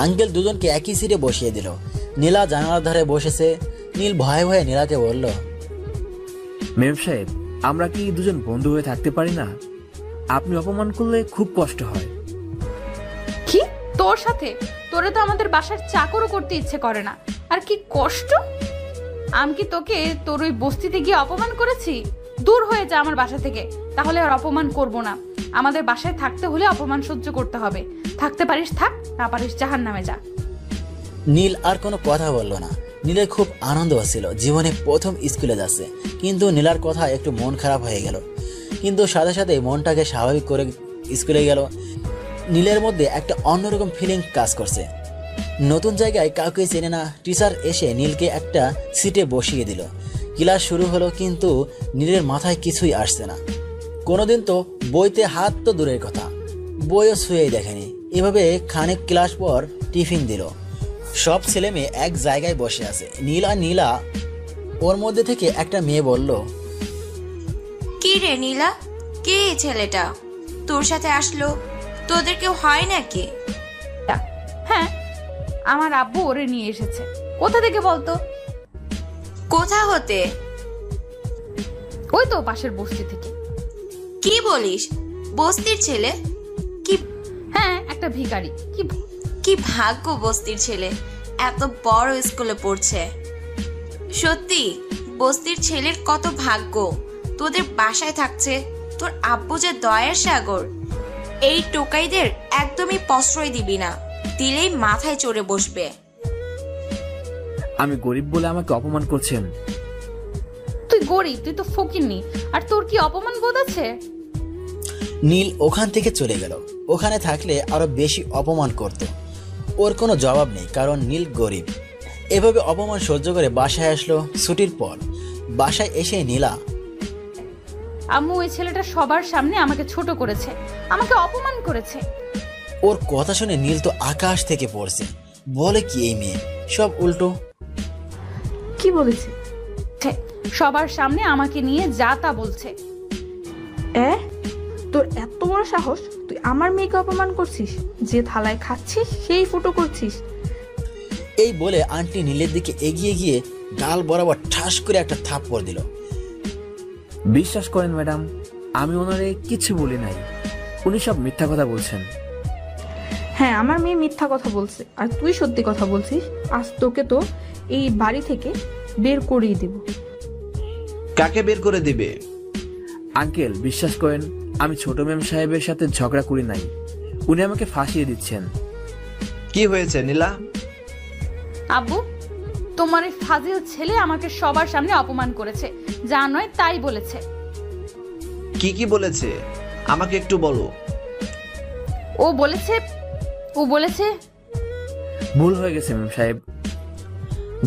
আঙ্কেল দুজনকে একই সিটে বসিয়ে দিল। নীলা জানালার ধারে বসেছে। নীল ভয়ে ভয়ে নীলাকে বলল, মেম সাহেব, আমরা কি দুজন বন্ধু হয়ে থাকতে পারি না? আপনি অপমান করলে খুব কষ্ট হয়। কি তোর সাথে? তোরে তো আমাদের বাসার চাকরও করতে ইচ্ছে করে না, আর কি কষ্ট! আমি কি তোকে তোর ওই বস্তিতে গিয়ে অপমান করেছি? দূর হয়ে যা আমার বাসা থেকে, তাহলে আর অপমান করব না। আমাদের বাসায় থাকতে হলে অপমান সহ্য করতে হবে। থাকতে পারিস থাক, না পারিস জাহান্নামে যা। নীল আর কোনো কথা বলল না। নীলের খুব আনন্দ হচ্ছিল, জীবনে প্রথম স্কুলে যাচ্ছে। কিন্তু নীলার কথা একটু মন খারাপ হয়ে গেল, কিন্তু সাথে সাথে মনটাকে স্বাভাবিক করে স্কুলে গেল। নীলের মধ্যে একটা অন্যরকম ফিলিং কাজ করছে। নতুন জায়গায় কাউকে চেনে না। টিচার এসে নীলকে একটা সিটে বসিয়ে দিল। ক্লাস শুরু হলো, কিন্তু নীলের মাথায় কিছুই আসছে না। কোনোদিন তো বইতে হাত তো দূরের কথা, বইও ছুঁয়েই দেখেনি। এভাবে খানিক ক্লাস পর টিফিন দিল। সব ছেলে মেয়ে এক জায়গায় বসে আছে। নীলা ওর মধ্যে থেকে একটা মেয়ে বলল, কি রে নীলা, কে এই ছেলেটা তোর সাথে আসলো? তোদের কেউ হয় নাকি? হ্যাঁ, আমার আব্বু ওরে নিয়ে এসেছে। কোথা থেকে বলতো? কোথা হতে? ওই তো পাশের বস্তি থেকে। কি বলিস, বস্তির ছেলে? একটা ভিখারি। কি ভাগ্য বস্তির ছেলে এত বড় স্কুলে পড়ছে। সত্যি বস্তির ছেলের কত ভাগ্য, তোদের বাসায় থাকছে। তোর আব্বু যে দয়ার সাগর। এই টোকাইদের একদমই প্রশ্রয় দিবি না, দিলেই মাথায় চড়ে বসবে। আমি গরিব বলে আমাকে অপমান করছেন? তুই গরিব, তুই তো ফকিরনি, আর তোর কি অপমান বোধ আছে? নীল ওখান থেকে চলে গেল। ওখানে থাকলে আরো বেশি অপমান করত। ওর কোনো জবাব নেই, কারণ নীল গরিব। এভাবে অপমান সহ্য করে বাসায় আসলো ছুটির পর। বাসায় এসে নীলা, আম্মু ওই ছেলেটা সবার সামনে আমাকে ছোট করেছে, আমাকে অপমান করেছে। ওর কথা শুনে নীল তো আকাশ থেকে পড়ছে। বলে কি এই মেয়ে, সব উল্টো। কি বলেছে? সবার সামনে আমাকে নিয়ে যা তা বলছে। তোর এত বড় সাহস, তুই আমার মেয়েকে অপমান করছিস? যে থালায় খাচ্ছিস সেই ফুটো করছিস। এই বলে আন্টি নীলের দিকে এগিয়ে গিয়ে গাল বরাবর ঠাস করে একটা থাপ্পড় দিল। বিশ্বাস করেন ম্যাডাম, আমি ওনারে কিছু বলি নাই। উনি সব মিথ্যা কথা বলছেন। হ্যাঁ, আমার মেয়ে মিথ্যা কথা বলছে, আর তুই সত্যি কথা বলছিস। আজ তোকে তো এই বাড়ি থেকে বের করেই দেব। কাকে বের করে দিবে? আঙ্কেল, বিশ্বাস করেন, আমি ছোট ম্যাম সাহেবের সাথে ঝগড়া করি নাই। উনি আমাকে ফাঁসিয়ে দিচ্ছেন। কি হয়েছে নীলা? আব্বু, তোমার এই ফাজিল ছেলে আমাকে সবার সামনে অপমান করেছে, যা নয় তাই বলেছে। কি কি বলেছে আমাকে একটু বলো। ও বলেছে ভুল হয়ে গেছে ম্যাম সাহেব।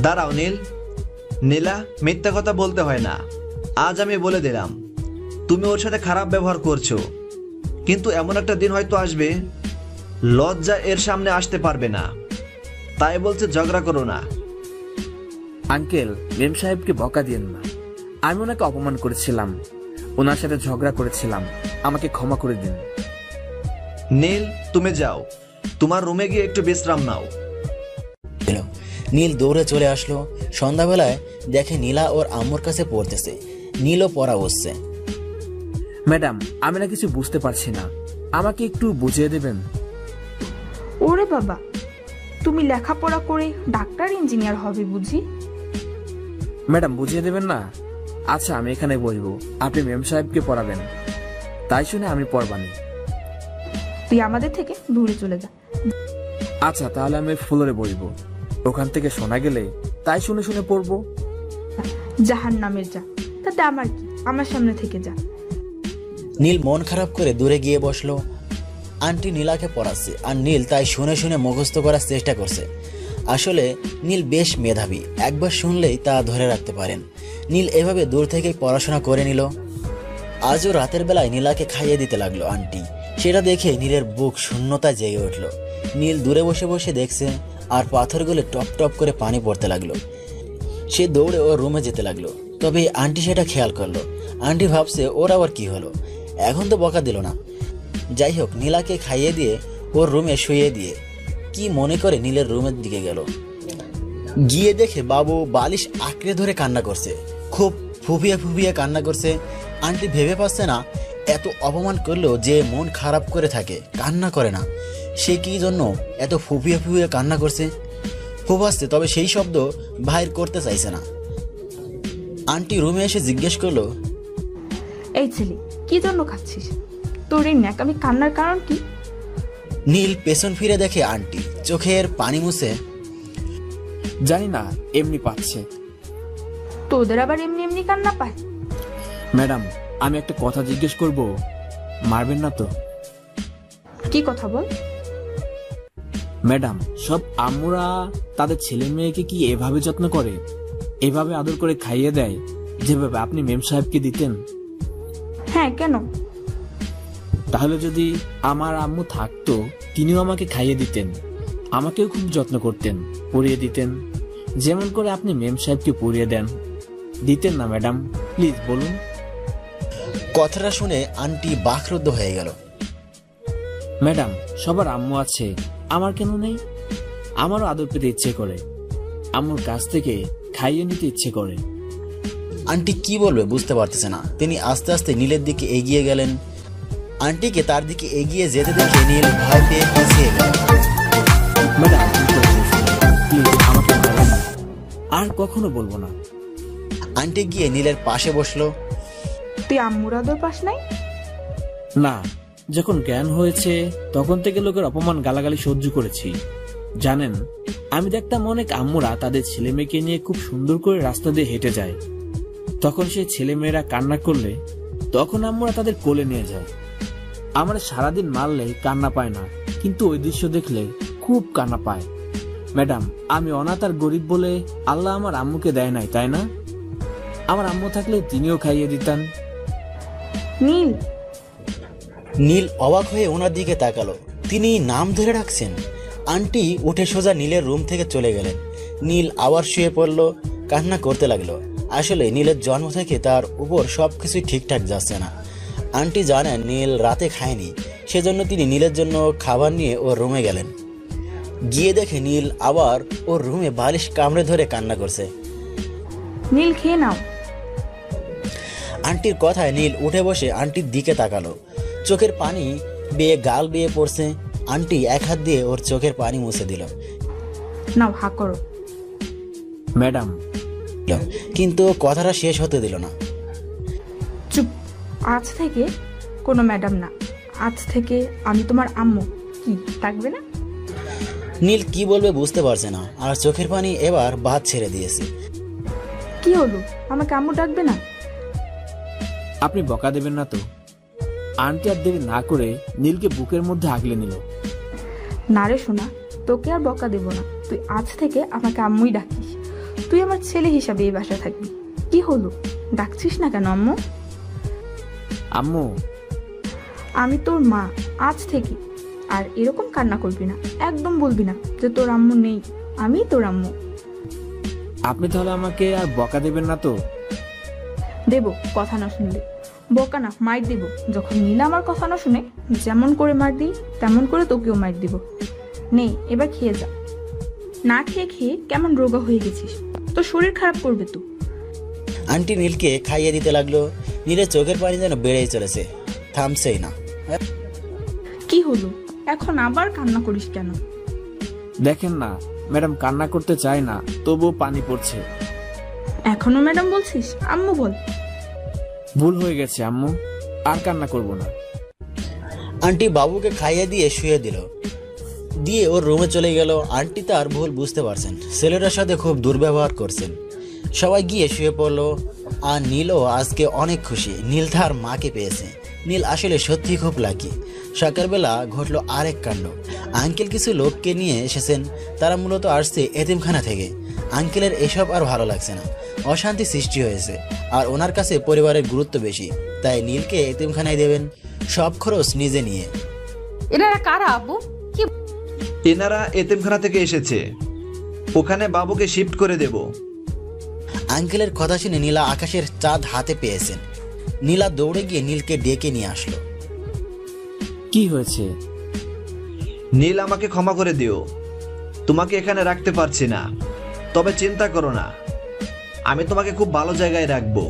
দাঁড়াও নীলা, মিথ্যা কথা বলতে হয় না। আজ আমি বলে দিলাম তুমি ওর সাথে খারাপ ব্যবহার করছো, কিন্তু এমন একটা দিন হয়তো আসবে লজ্জা এর সামনে আসতে পারবে না। তাই বলছে ঝগড়া করো না। আঙ্কেল, ম্যাম সাহেবকে বকা দিয়েন না। আমি ওনাকে অপমান করেছিলাম, ওনার সাথে ঝগড়া করেছিলাম। আমাকে ক্ষমা করে দিন। নীল, তুমি যাও, তোমার রুমে গিয়ে একটু বিশ্রাম নাও। নীল দৌড়ে চলে আসলো। সন্ধ্যাবেলায় দেখে নীলা ওর আম্মুর কাছে পড়তেছে। নীলও পড়া বসছে। ম্যাডাম, আমি না কিছু বুঝতে পারছি না, আমাকে একটু বুঝিয়ে দেবেন? ওরে বাবা, তুমি লেখাপড়া করে ডাক্তার ইঞ্জিনিয়ার হবে বুঝি? ম্যাডাম, বুঝিয়ে দেবেন না? আচ্ছা, আমি এখানে বসবো, আপনি ম্যাম সাহেবকে পড়াবেন। তাই শুনে আমি পড়বানি। তুই আমাদের থেকে দূরে চলে যা। আচ্ছা, তাহলে আমি ফ্লোরে বসবো। ওখান থেকে শোনা গেলে তাই শুনে শুনে পড়বো। জাহান্নামের যা, তাতে আমার কি? আমার সামনে থেকে যা। নীল মন খারাপ করে দূরে গিয়ে বসলো। আন্টি নীলাকে পড়াচ্ছে, আর নীল তাই শুনে শুনে মুখস্থ করার চেষ্টা করছে। আসলে নীল বেশ মেধাবী, একবার শুনলেই তা ধরে রাখতে পারেন। নীল এভাবে দূর থেকেই পড়াশোনা করে নিল। আজও রাতের বেলায় নীলাকে খাইয়ে দিতে লাগলো আন্টি। সেটা দেখে নীলের বুক শূন্যতায় জেগে উঠল। নীল দূরে বসে বসে দেখছে, আর পাথরগুলো টপ টপ করে পানি পড়তে লাগলো। সে দৌড়ে ওর রুমে যেতে লাগলো। তবে আন্টি সেটা খেয়াল করলো। আন্টি ভাবছে ওর আবার কি হলো, এখন তো বকা দিল না। যাই হোক, নীলাকে খাইয়ে দিয়ে ওর রুমে শুয়ে দিয়ে কি মনে করে নীলের রুমের দিকে গেল। গিয়ে দেখে বাবু বালিশ আঁকড়ে ধরে কান্না করছে, খুব ফুপিয়ে ফুপিয়ে কান্না করছে। আন্টি ভেবে পাচ্ছে না, এত অপমান করলেও যে মন খারাপ করে থাকে, কান্না করে না, সে কি জন্য এত ফুপিয়ে ফুপিয়ে কান্না করছে। ফুপাচ্ছে, তবে সেই শব্দ বাহির করতে চাইছে না। আন্টি রুমে এসে জিজ্ঞেস করলো, এই ছেলে, কি জন্য খাচ্ছিস? তোর এই ন্যাকামি কান্নার কারণ কি? নীল পেছন ফিরে দেখে আন্টি চোখের পানি মুছে, জানি না, এমনি পাচ্ছে। তোদের আবার এমনি এমনি কান্না পায়? ম্যাডাম, আমি একটা কথা জিজ্ঞেস করব, মারবেন না তো? কি কথা বল। ম্যাডাম, সব আম্মুরা তাদের ছেলে মেয়েকে কি এভাবে যত্ন করে, এভাবে আদর করে খাইয়ে দেয়, যেভাবে আপনি মেম সাহেবকে দিতেন? হ্যাঁ, কেন? তাহলে যদি আমার আম্মু থাকতো, তিনিও আমাকে খাইয়ে দিতেন, আমাকেও খুব যত্ন করতেন, পরিয়ে দিতেন, যেমন করে আপনি মেম সাহেবকে পরিয়ে দেন। দিতেন না ম্যাডাম? প্লিজ বলুন। কথাটা শুনে আন্টি বাকরুদ্ধ হয়ে গেল। ম্যাডাম, সবার আম্মু আছে, আমার কেন নেই? আমারও আদর পেতে ইচ্ছে করে, আম্মুর কাছ থেকে খাইয়ে নিতে ইচ্ছে করে। আন্টি কি বলবে বুঝতে পারতেছে না। তিনি আস্তে আস্তে নীলের দিকে এগিয়ে গেলেন। আন্টিকে তার দিকে এগিয়ে যেতে দেখে নীল ভয় পেয়ে পিছিয়ে গেল। ম্যাডাম প্লিজ আমাকে মারবেন না। আর কখনো বলবো না। আন্টি গিয়ে নীলের পাশে বসলো। তুই আম্মুর আদর পাস নাই? না, যখন জ্ঞান হয়েছে তখন থেকে লোকের অপমান গালাগালি সহ্য করেছি। জানেন, আমি দেখতাম অনেক আম্মুরা তাদের ছেলে মেয়েকে নিয়ে খুব সুন্দর করে রাস্তা দিয়ে হেঁটে যায়। তখন সেই ছেলে মেয়েরা কান্না করলে তখন আম্মুরা তাদের কোলে নিয়ে যায়। আমার সারাদিন মারলে কান্না পায় না, কিন্তু ওই দৃশ্য দেখলে খুব কান্না পায়। ম্যাডাম, আমি অনাথ আর গরিব বলে আল্লাহ আমার আম্মুকে দেয় নাই, তাই না? আমার আম্মু থাকলে তিনিও খাইয়ে দিতেন। নীল, নীল অবাক হয়ে ওনার দিকে তাকালো। তিনি নাম ধরে রাখছেন। আন্টি উঠে সোজা নীলের রুম থেকে চলে গেলেন। নীল আবার শুয়ে পড়ল, কান্না করতে লাগলো। আসলে নীলের জন্ম থেকে তার উপর সবকিছুই ঠিকঠাক যাচ্ছে না। আন্টি জানেন নীল রাতে খায়নি, সেজন্য তিনি নীলের জন্য খাবার নিয়ে ওর রুমে গেলেন। গিয়ে দেখে নীল আবার ওর রুমে বালিশ কামড়ে ধরে কান্না করছে। নীল খেয়ে নাও। আন্টির কথায় নীল উঠে বসে আন্টির দিকে তাকালো। চোখের পানি বেয়ে গাল বেয়ে পড়ছে। আন্টি এক হাত দিয়ে ওর চোখের পানি মুছে দিল। নাও, হা করো। ম্যাডাম, কিন্তু কথাটা শেষ হতে দিল না। চুপ। আজ থেকে কোনো ম্যাডাম না, আজ থেকে আমি তোমার আম্মু। কি থাকবে না? নীল কি বলবে বুঝতে পারছে না, আর চোখের পানি এবার বাদ ছেড়ে দিয়েছে। কি হলো? আমাকে আম্মু ডাকবে না? আপনি বকা দেবেন না তো? আন্টি আর দেরি না করে নীলকে বুকের মধ্যে আগলে নিল। না রে সোনা, তোকে আর বকা দেব না। তুই আজ থেকে আমাকে আম্মুই ডাকিস। তুই আমার ছেলে হিসাবে এই বাসায় থাকবি। কি হলো, ডাকছিস না কেন আম্মু? আম্মু, আমি তোর মা আজ থেকে। আর এরকম কান্না করবি না, একদম বলবি না যে তোর আম্মু নেই। আমি তোর আম্মু। আপনি তাহলে আমাকে আর বকা দেবেন না তো? দেব, কথা না শুনলে। বকা না, মার দিব। যখন নীলা আমার কথা না শুনে, যেমন করে মার দিই তেমন করে তোকেও মার দিব। নে, এবার খেয়ে যা। না খেয়ে খেয়ে কেমন রোগা হয়ে গেছিস, তোর শরীর খারাপ করবে তো। আন্টি নীলকে খাইয়ে দিতে লাগলো। নীলের চোখের পানি যেন বেড়েই চলেছে, থামছেই না। কি হলো, এখন আবার কান্না করিস কেন? দেখেন না ম্যাডাম, কান্না করতে চায় না, তবুও পানি পড়ছে। এখনো ম্যাডাম বলছিস? আম্মু বল। ভুল হয়ে গেছে আম্মু, আর কান্না করব না। আন্টি বাবুকে খাইয়ে দিয়ে শুয়ে দিল, দিয়ে ওর রুমে চলে গেল। আন্টি তার ভুল বুঝতে পারছেন, ছেলেটার সাথে খুব দুর্ব্যবহার করছেন। সবাই গিয়ে শুয়ে পড়লো। আর নীলও আজকে অনেক খুশি, নীল তার মাকে পেয়েছে। নীল আসলে সত্যি খুব লাকি। সকালবেলা ঘটলো আরেক কাণ্ড। আঙ্কেল কিছু লোককে নিয়ে এসেছেন, তারা মূলত আসছে এতিমখানা থেকে। আঙ্কেলের এসব আর ভালো লাগছে না, অশান্তি সৃষ্টি হয়েছে। আর ওনার কাছে পরিবারের গুরুত্ব বেশি, তাই নীলকে এতিমখানায় দেবেন, সব খরচ নিজে নিয়ে। এনারা কারা আব্বু? কি? এনারা এতিমখানা থেকে এসেছে, ওখানে বাবুকে শিফট করে দেব। আঙ্কেলের কথা শুনে নীলা আকাশের চাঁদ হাতে পেয়েছেন। নীলা দৌড়ে গিয়ে নীলকে ডেকে নিয়ে আসলো। কি হয়েছে? নীল, আমাকে ক্ষমা করে দিও, তোমাকে এখানে রাখতে পারছি না। তবে চিন্তা করো না, আমি তোমাকে খুব ভালো জায়গায় রাখবো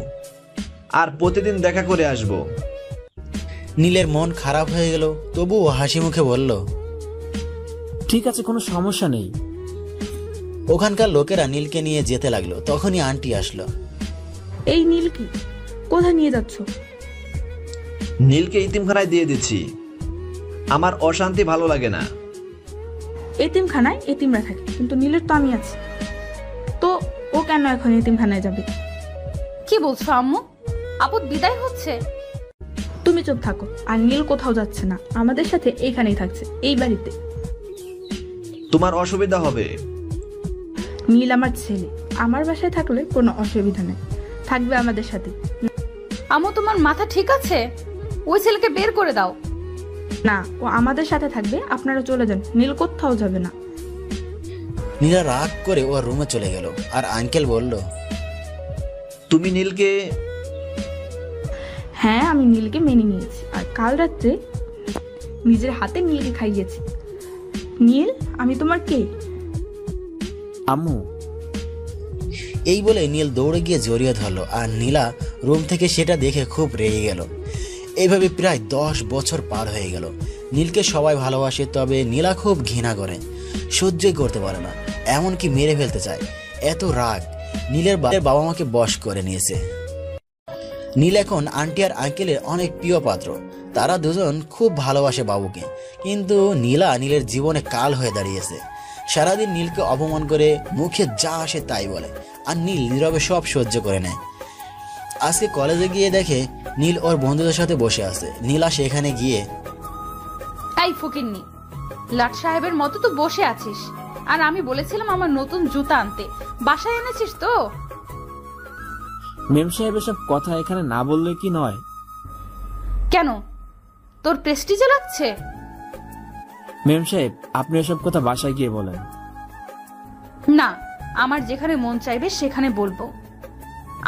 আর প্রতিদিন দেখা করে আসবো। নীলের মন খারাপ হয়ে গেল, তবুও হাসি মুখে বলল, ঠিক আছে, কোনো সমস্যা নেই। ওখানকার লোকেরা নীলকে নিয়ে যেতে লাগলো। তখনই আন্টি আসলো। এই নীল কি, কোথায় নিয়ে যাচ্ছ? নীলকে ইতিমখানায় দিয়ে দিচ্ছি, আমার অশান্তি ভালো লাগে না। এতিমখানায় এতিমরা থাকে, কিন্তু নীলের তো আমি আছি। তো ও কেন এখন এতিমখানায় যাবে? কি বলছো আম্মু? আপদ বিদায় হচ্ছে? তুমি চুপ থাকো। আর নীল কোথাও যাচ্ছে না, আমাদের সাথে এইখানেই থাকছে, এই বাড়িতে। তোমার অসুবিধা হবে। নীল আমার ছেলে, আমার বাসায় থাকলে কোনো অসুবিধা নেই, থাকবে আমাদের সাথে। আম্মু, তোমার মাথা ঠিক আছে? ওই ছেলেকে বের করে দাও। না, ও আমাদের সাথে থাকবে, আপনারা চলে যান। নীল কোথাও যাবে না। নীলা রাগ করে ওর রুমে চলে গেল। আর আঙ্কেল বলল, তুমি নীলকে? হ্যাঁ, আমি নীলকে মেনে নিয়েছি, আর কাল রাত্রে নিজের হাতে নীলকে খাইয়েছি। নীল, আমি তোমার কে? আম্মু, এই বলে নীল দৌড়ে গিয়ে জড়িয়ে ধরলো। আর নীলা রুম থেকে সেটা দেখে খুব রেগে গেল। এইভাবে প্রায় 10 বছর পার হয়ে গেল। নীলকে সবাই ভালোবাসে, তবে নীলা খুব ঘৃণা করে, সহ্যই করতে পারে না, এমনকি মেরে ফেলতে চায়। এত রাগ নীলের বাবা মাকে বশ করে নিয়েছে। নীল এখন আন্টি আর আঙ্কেলের অনেক প্রিয় পাত্র। তারা দুজন খুব ভালোবাসে বাবুকে, কিন্তু নীলা নীলের জীবনে কাল হয়ে দাঁড়িয়েছে। সারাদিন নীলকে অপমান করে, মুখে যা আসে তাই বলে, আর নীল নীরবে সব সহ্য করে নেয়। আজকে কলেজে গিয়ে দেখে নীল ওর বন্ধুদের সাথে বসে আছে। নীলা সেখানে গিয়ে, এই ফকিন্নি, লাট সাহেবের মতো তো বসে আছিস, আর আমি বলেছিলাম আমার নতুন জুতা আনতে, বাসায় এনেছিস তো? মেম সাহেব এসব কথা এখানে না বললে কি নয়? কেন, তোর প্রেস্টিজে লাগছে? মেম সাহেব, আপনি এসব কথা বাসায় গিয়ে বলেন। না, আমার যেখানে মন চাইবে সেখানে বলবো।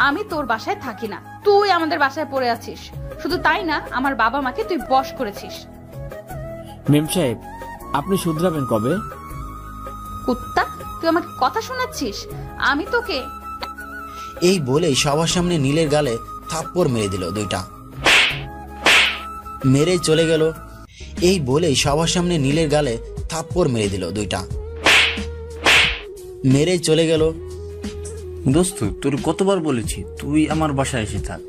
আমি তোর বাসায় থাকি না, তুই আমাদের বাসায় পড়ে আছিস। শুধু তাই না, আমার বাবা মাকে তুই বশ করেছিস। মেম সাহেব, আপনি শুধরাবেন কবে? কুত্তা, তুই আমাকে কথা শোনাচ্ছিস? আমি তোকে... এই বলেই সবার সামনে নীলের গালে থাপ্পড় মেরে দিল দুইটা। মেরেই চলে গেল। এই বলেই সবার সামনে নীলের গালে থাপ্পড় মেরে দিল দুইটা। মেরেই চলে গেল। দোস্ত, তোর কতবার বলেছি তুই আমার বাসায় এসে থাক,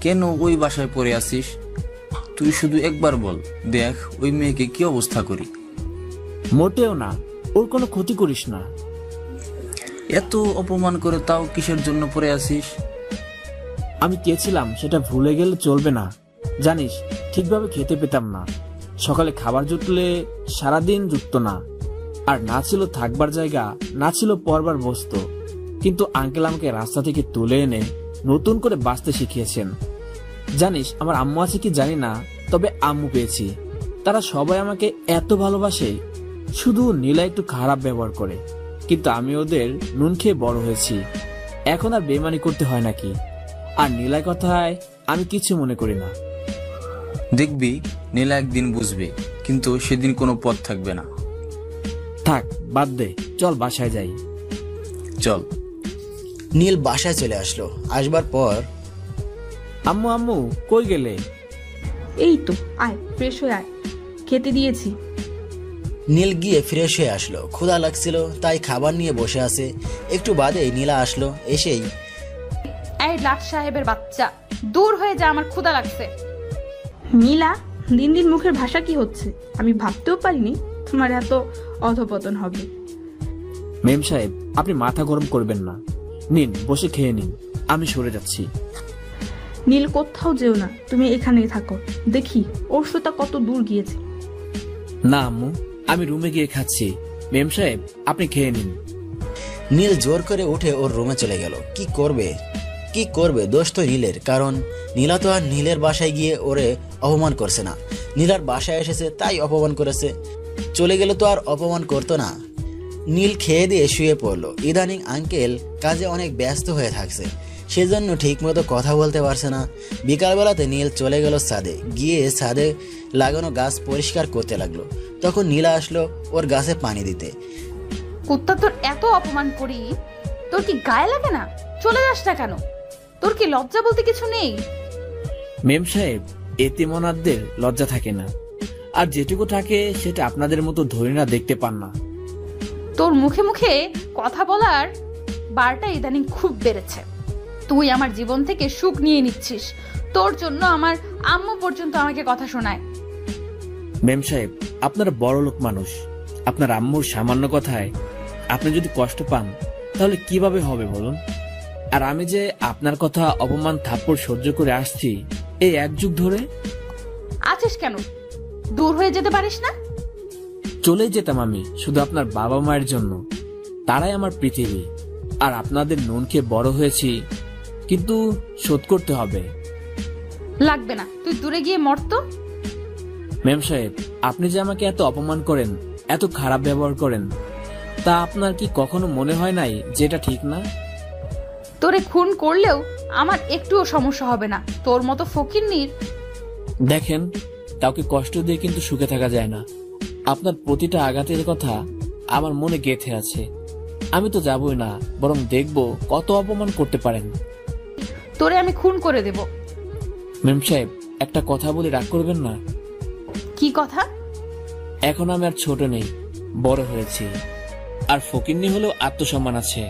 কেন ওই বাসায় পড়ে আসিস? তুই শুধু একবার বল, দেখ ওই মেয়েকে কি অবস্থা করি। মোটেও না, ওর কোনো ক্ষতি করিস না। এত অপমান করে তাও কিসের জন্য পড়ে আসিস? আমি কে ছিলাম সেটা ভুলে গেলে চলবে না। জানিস, ঠিকভাবে খেতে পেতাম না, সকালে খাবার জুটলে সারাদিন জুটতো না, আর না ছিল থাকবার জায়গা, না ছিল পরবার বস্তু। কিন্তু আঙ্কেল আমাকে রাস্তা থেকে তুলে এনে নতুন করে বাঁচতে শিখিয়েছেন। জানিস, আমার আম্মু আছে কি জানি না, তবে আম্মু পেয়েছি। তারা সবাই আমাকে এত ভালোবাসে, শুধু নীলা একটু খারাপ ব্যবহার করে, কিন্তু আমি ওদের নুন খেয়ে বড় হয়েছি। এখন আর বেমানি করতে হয় নাকি? আর নীলার কথায় আমি কিছু মনে করি না। দেখবি নীলা একদিন বুঝবে, কিন্তু সেদিন কোনো পথ থাকবে না। থাক, বাদ দে, চল বাসায় যাই। চল। নীল বাসায় চলে আসলো। আসবার পর, আম্মু আম্মু কই গেলে? এই তো, আয় ফ্রেশ হয়ে আয়, খেতে দিয়েছি। নীল গিয়ে ফ্রেশ হয়ে আসলো। ক্ষুধা লাগছিল, তাই খাবার নিয়ে বসে আছে। একটু বাদেই নীলা আসলো। এসেই, এই লাট সাহেবের বাচ্চা, দূর হয়ে যা, আমার ক্ষুধা লাগছে। নীলা, দিন দিন মুখের ভাষা কি হচ্ছে? আমি ভাবতেও পারিনি তোমার এত অধপতন হবে। মেম সাহেব, আপনি মাথা গরম করবেন না, নিন বসে খেয়ে নিন, আমি সরে যাচ্ছি। নীল, কোথাও যেও না, তুমি এখানেই থাকো, দেখি ওর শ্রোতা কত দূর গিয়েছে। না আম্মু, আমি রুমে গিয়ে খাচ্ছি। মেম সাহেব, আপনি খেয়ে নিন। নীল জোর করে উঠে ওর রুমে চলে গেল। কি করবে, দোষ তো নীলের, কারণ নীলা তো আর নীলের বাসায় গিয়ে ওরে অপমান করছে না। নীলার বাসায় এসেছে তাই অপমান করেছে, চলে গেলে তো আর অপমান করতো না। নীল খেয়ে দিয়ে শুয়ে পড়লো। ইদানিং আঙ্কেল কাজে অনেক ব্যস্ত হয়ে থাকছে, সেজন্য ঠিক মতো কথা বলতে পারছে না। বিকালবেলাতে নীল চলে গেল ছাদে, গিয়ে ছাদে লাগানো গাছ পরিষ্কার করতে লাগলো। তখন নীলা আসলো ওর গাছে পানি দিতে। কুত্তা, তোর এত অপমান করি, তোর কি গায়ে লাগে না? চলে যাস না কেন? তোর কি লজ্জা বলতে কিছু নেই? মেম সাহেব, এতিমনাথদের লজ্জা থাকে না, আর যেটুকু থাকে সেটা আপনাদের মতো ধনীরা দেখতে পান না। তোর মুখে মুখে কথা বলার বারটা ইদানিং খুব বেড়েছে। তুই আমার জীবন থেকে সুখ নিয়ে নিচ্ছিস, তোর জন্য আমার আম্মু পর্যন্ত আমাকে কথা শোনায়। মেম সাহেব, আপনারা বড় লোক মানুষ, আপনার আম্মুর সামান্য কথায় আপনি যদি কষ্ট পান তাহলে কিভাবে হবে বলুন? আর আমি যে আপনার কথা অপমান থাপ্পড় সহ্য করে আসছি এই 1 যুগ ধরে। আছিস কেন? দূর হয়ে যেতে পারিস না? চলে যেতাম আমি শুধু আপনার বাবা মায়ের জন্য, তারাই আমার পৃথিবী। আর আপনাদের নুন খেয়ে বড় হয়েছি, কিন্তু শোধ করতে হবে। লাগবে না, তুই দূরে গিয়ে মরতো। মেম সাহেব, আপনি যে আমাকে এত অপমান করেন, এত খারাপ ব্যবহার করেন, তা আপনার কি কখনো মনে হয় নাই যে এটা ঠিক না? তোরে খুন করলেও আমার একটুও সমস্যা হবে না। তোর মতো ফকিন্নির। দেখেন, কাউকে কষ্ট দিয়ে কিন্তু সুখে থাকা যায় না। আপনার প্রতিটা আঘাতের কথা আমার মনে গেঁথে আছে। আমি তো যাবই না, বরং দেখব কত অপমান করতে পারেন। তোরে আমি খুন করে দেব। মেম সাহেব, একটা কথা বলে রাগ করবেন না? কি কথা? এখন আমি আর ছোট নেই, বড় হয়েছি। আর ফকিন্নি হলেও আত্মসম্মান আছে।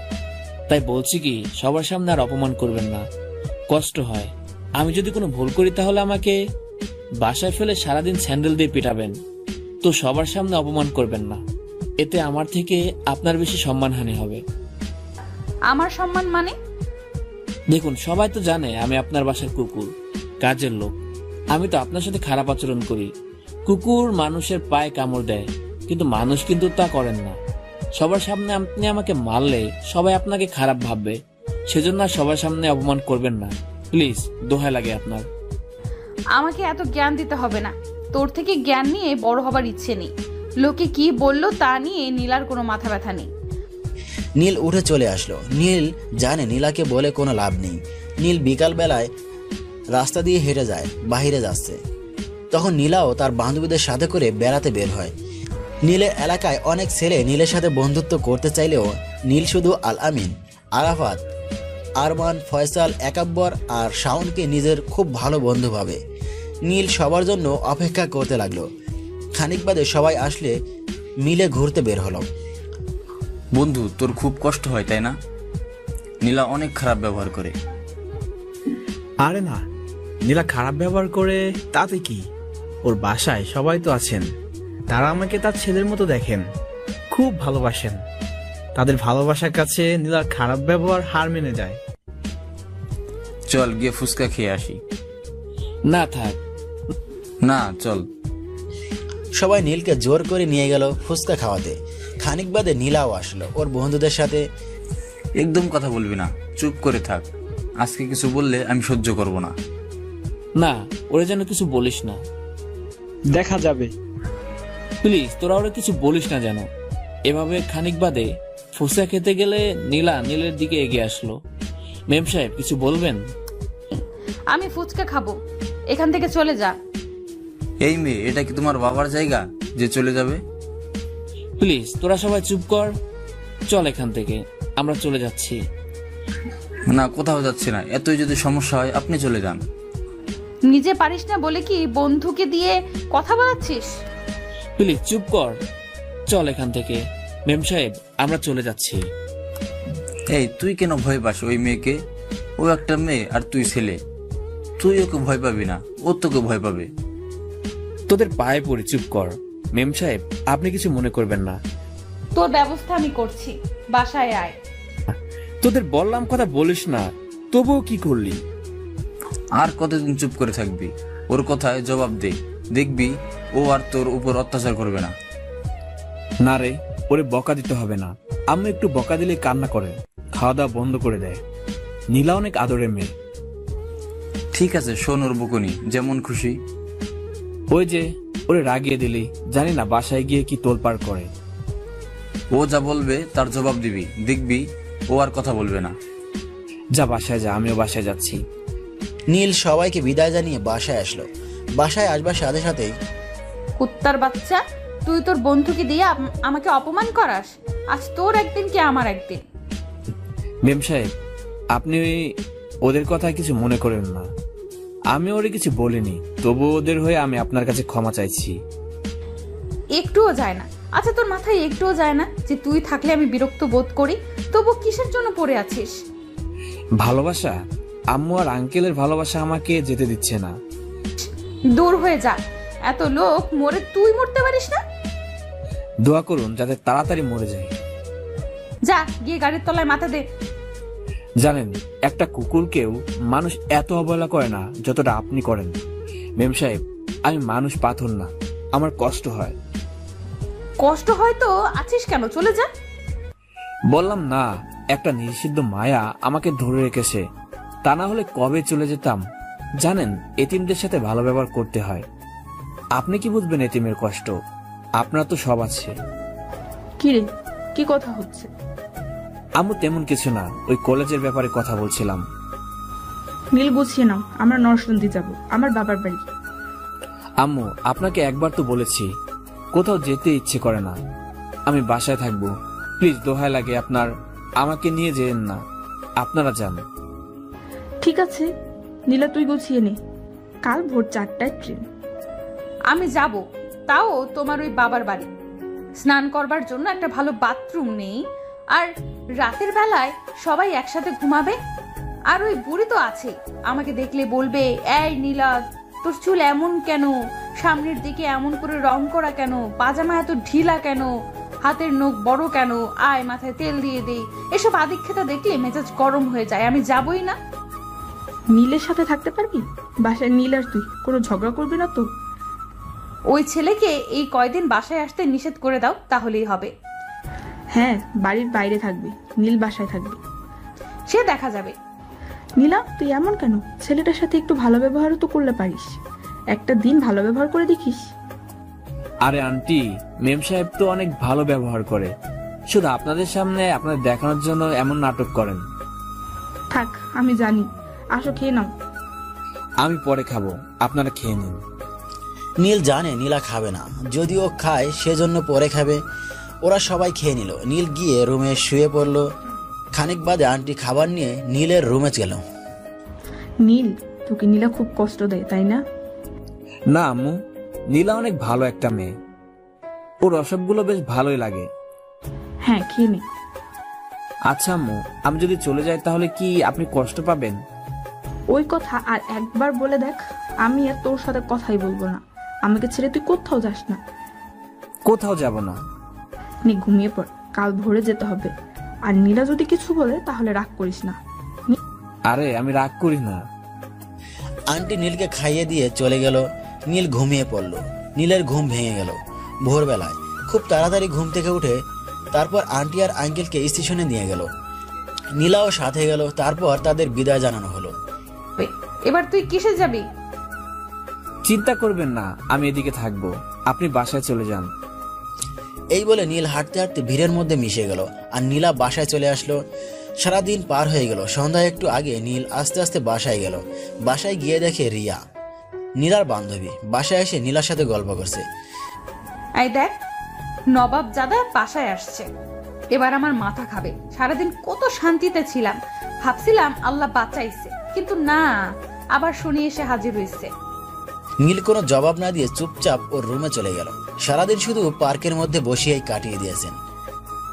তাই বলছি কি, সবার সামনে আর অপমান করবেন না, কষ্ট হয়। আমি যদি কোনো ভুল করি তাহলে আমাকে বাসায় ফেলে সারাদিন স্যান্ডেল দিয়ে পিটাবেন, তো সবার সামনে অপমান করবেন না। এতে আমার থেকে আপনার বেশি সম্মানহানি হবে। আমার সম্মান মানে? দেখুন, সবাই তো জানে আমি আপনার বাসার কুকুর, কাজের লোক। আমি তো আপনার সাথে খারাপ আচরণ করি। কুকুর মানুষের পায়ে কামড় দেয়, কিন্তু মানুষ কিন্তু তা করেন না। সবার সামনে আপনি আমাকে মারলে সবাই আপনাকে খারাপ ভাববে, সেজন্য আর সবার সামনে অপমান করবেন না প্লিজ, দোহাই লাগে আপনার। আমাকে এত জ্ঞান দিতে হবে না। তোর থেকে জ্ঞান নিয়ে বড় হবার ইচ্ছে নেই। লোকে কি বললো তা নিয়ে নীলার কোনো মাথা ব্যথা নেই। নীল উঠে চলে আসলো। নীল জানে নীলাকে বলে কোনো লাভ নেই। নীল বিকাল বেলায় রাস্তা দিয়ে হেঁটে যায়, বাহিরে যাচ্ছে। তখন নীলাও তার বান্ধবীদের সাথে করে বেড়াতে বের হয়। নীলের এলাকায় অনেক ছেলে নীলের সাথে বন্ধুত্ব করতে চাইলেও নীল শুধু আল আমিন, আরাফাত, আরমান, ফয়সাল, একাব্বর আর শাওনকে নিজের খুব ভালো বন্ধু ভাবে। নীল সবার জন্য অপেক্ষা করতে লাগলো। খানিক বাদে সবাই আসলে মিলে ঘুরতে বের হলো। বন্ধু, তোর খুব কষ্ট হয় তাই না? নীলা অনেক খারাপ ব্যবহার করে। আরে না, নীলা খারাপ ব্যবহার করে তাতে কি? ওর বাসায় সবাই তো আছেন, তারা আমাকে তার ছেলের মতো দেখেন, খুব ভালোবাসেন। তাদের ভালোবাসার কাছে নীলার খারাপ ব্যবহার হার মেনে যায়। চল গিয়ে ফুচকা খেয়ে আসি। না থাক। না, চল। সবাই নীলকে জোর করে নিয়ে গেল ফুচকা খাওয়াতে। খানিক বাদে নীলাও আসলো ওর বন্ধুদের সাথে। একদম কথা বলবি না, চুপ করে থাক। আজকে কিছু বললে আমি সহ্য করব না। না, ওরা যেন কিছু বলিস না দেখা যাবে। প্লিজ, তোরা ওরা কিছু বলিস না যেন। এভাবে খানিক বাদে ফুচকা খেতে গেলে নীলা নীলের দিকে এগিয়ে আসলো। মেম সাহেব, কিছু বলবেন? আমি ফুচকা খাবো, এখান থেকে চলে যা। এই মেয়ে, এটা কি তোমার বাবার জায়গা যে চলে যাবে? প্লিজ, তোরা সবাই চুপ কর। চল এখান থেকে, আমরা চলে যাচ্ছি। না, কোথাও যাচ্ছে না। এতই যদি সমস্যা হয় আপনি চলে যান। নিজে পারিস না বলে কি বন্ধুকে দিয়ে কথা বলাচ্ছিস? প্লিজ চুপ কর, চল এখান থেকে। মেম সাহেব, আমরা চলে যাচ্ছি। এই, তুই কেন ভয় পাস ওই মেয়েকে? ও একটা মেয়ে আর তুই ছেলে। তুই ওকে ভয় পাবি না, ও তোকে ভয় পাবে। তোদের পায়ে পড়ি, চুপ কর। মেম সাহেব, আপনি কিছু মনে করবেন না। তোর ব্যবস্থা আমি করছি, বাসায় আয়। তোদের বললাম কথা বলিস না, তবুও কি করলি? আর কতদিন চুপ করে থাকবি? ওর কথায় জবাব দে, দেখবি ও আর তোর উপর অত্যাচার করবে না। না রে, ওরে বকা দিতে হবে না। আম্মু একটু বকা দিলে কান্না করে, খাওয়া দাওয়া বন্ধ করে দেয়। নীলা অনেক আদরের মেয়ে। ঠিক আছে, শোন ওর বকুনি, যেমন খুশি। ওই যে ওরে রাগিয়ে দিলি, জানি না বাসায় গিয়ে কি তোলপাড় করে। ও যা বলবে তার জবাব দিবি, দেখবি ও আর কথা বলবে না। যা, বাসায় যা, আমিও বাসায় যাচ্ছি। নীল সবাইকে বিদায় জানিয়ে বাসায় আসলো। বাসায় আসবার সাথে সাথেই, কুত্তার বাচ্চা, তুই তোর বন্ধুকে দিয়ে আমাকে অপমান করাস। আজ তোর একদিন কি আমার একদিন। মেম সাহেব, আপনি ওদের কথা কিছু মনে করেন না। আমি ওরে কিছু বলিনি, তবু ওদের হয়ে আমি আপনার কাছে ক্ষমা চাইছি। একটুও যায় না। আচ্ছা, তোর মাথায় একটুও যায় না যে তুই থাকলে আমি বিরক্ত বোধ করি? তবু কিসের জন্য পড়ে আছিস? ভালোবাসা, আম্মু আর আঙ্কেলের ভালোবাসা আমাকে যেতে দিচ্ছে না। দূর হয়ে যা, এত লোক মরে তুই মরতে পারিস না? দোয়া করুন যাতে তাড়াতাড়ি মরে যায়। যা, গিয়ে গাড়ির তলায় মাথা দে। জানেন, একটা কুকুরকেও মানুষ এত অবহেলা করে না যতটা আপনি করেন। মেম সাহেব, আমি মানুষ পাথর না, আমার কষ্ট হয়। কষ্ট হয় তো আছিস কেন? চলে যা। বললাম না, একটা নিষিদ্ধ মায়া আমাকে ধরে রেখেছে, তা না হলে কবে চলে যেতাম। জানেন, এতিমদের সাথে ভালো ব্যবহার করতে হয়। আপনি কি বুঝবেন এতিমের কষ্ট? আপনার তো সব আছে। কি রে, কি কথা হচ্ছে? আম্মু, তেমন কিছু না, ওই কলেজের ব্যাপারে কথা বলছিলাম। নীল, গুছিয়ে নাও, আমরা নরসিংদী যাব, আমার বাবার বাড়ি। আম্মু, আপনাকে একবার তো বলেছি কোথাও যেতে ইচ্ছে করে না। আমি বাসায় থাকবো, প্লিজ, দোহাই লাগে আপনার, আমাকে নিয়ে যেন না, আপনারা যান। ঠিক আছে নীলা, তুই গুছিয়ে নে। কাল ভোর 4টায় ট্রেন। আমি যাব, তাও তোমার ওই বাবার বাড়ি। স্নান করবার জন্য একটা ভালো বাথরুম নেই, আর রাতের বেলায় সবাই একসাথে ঘুমাবে। আর ওই বুড়ি তো আছে, আমাকে দেখলে বলবে, এই নীলা, তোর চুল এমন কেন, সামনের দিকে এমন করে রং করা কেন, পাজামা এত ঢিলা কেন, হাতের নখ বড় কেন, আয় মাথায় তেল দিয়ে দেই। এসব আদিক্ষেতা দেখলে মেজাজ গরম হয়ে যায়। আমি যাবই না। নীলের সাথে থাকতে পারবি? বাসায় নীল আর তুই কোনো ঝগড়া করবি না তো? ওই ছেলেকে এই কয়দিন বাসায় আসতে নিষেধ করে দাও, তাহলেই হবে। হ্যাঁ, বাড়ির বাইরে থাকবি, নীল বাসায় থাকবি। সে দেখা যাবে। নীলা, তুই এমন কেন? ছেলেটার সাথে একটু ভালো ব্যবহারও তো করলে পারিস। একটা দিন ভালো ব্যবহার করে দেখিস। আরে আন্টি, মেম সাহেব তো অনেক ভালো ব্যবহার করে, শুধু আপনাদের সামনে আপনাদের দেখানোর জন্য এমন নাটক করেন। থাক, আমি জানি। আসো, খেয়ে নাও। আমি পরে খাবো, আপনারা খেয়ে নিন। নীল জানে নীলা খাবে না, যদিও খায় সেজন্য পরে খাবে। ওরা সবাই খেয়ে নিল। নীল গিয়ে রুমে শুয়ে পড়ল। খানিক বাদে আন্টি খাবার নিয়ে নীলের রুমে গেল। নীল, তোকে নীলা খুব কষ্ট দেয়, তাই না? না আম্মু, নীলা অনেক ভালো একটা মেয়ে, ওর অসবগুলো বেশ ভালোই লাগে। হ্যাঁ, খেয়ে নে। আচ্ছা আম্মু, আমি যদি চলে যাই তাহলে কি আপনি কষ্ট পাবেন? ওই কথা আর একবার বলে দেখ, আমি আর তোর সাথে কথাই বলবো না। আমাকে ছেড়ে তুই কোথাও যাস না। কোথাও যাব না। নি, ঘুমিয়ে পড়, কাল ভোরে যেতে হবে। আর নীলা যদি কিছু বলে তাহলে রাগ করিস না। আরে আমি রাগ করি না। আন্টি নীলকে খাইয়ে দিয়ে চলে গেল। নীল ঘুমিয়ে পড়ল। নীলের ঘুম ভেঙে গেল ভোরবেলায়। খুব তাড়াতাড়ি ঘুম থেকে উঠে তারপর আন্টি আর আঙ্কেলকে স্টেশনে নিয়ে গেল। নীলাও সাথে গেল। তারপর তাদের বিদায় জানানো হলো। এবার তুই কিসে যাবি? চিন্তা করবেন না, আমি এদিকে থাকবো, আপনি বাসায় চলে যান। এই বলে নীল হাঁটতে হাঁটতে ভিড়ের মধ্যে মিশে গেল আর নীলা বাসায় চলে আসলো। সারাদিন পার হয়ে গেল। সন্ধ্যা একটু আগে নীল আস্তে আস্তে বাসায় গেল। বাসায় গিয়ে দেখে রিয়া, নীলার বান্ধবী, বাসায় এসে নীলার সাথে গল্প করছে। এই দেখ, নবাব জাদা বাসায় আসছে। এবার আমার মাথা খাবে। সারাদিন কত শান্তিতে ছিলাম, ভাবছিলাম আল্লাহ বাঁচাইছে, কিন্তু না, আবার শুনি এসে হাজির হয়েছে। নীল কোনো জবাব না দিয়ে চুপচাপ ওর রুমে চলে গেল। সারাদিন শুধু পার্কের মধ্যে বসিয়েই কাটিয়ে দিয়েছেন,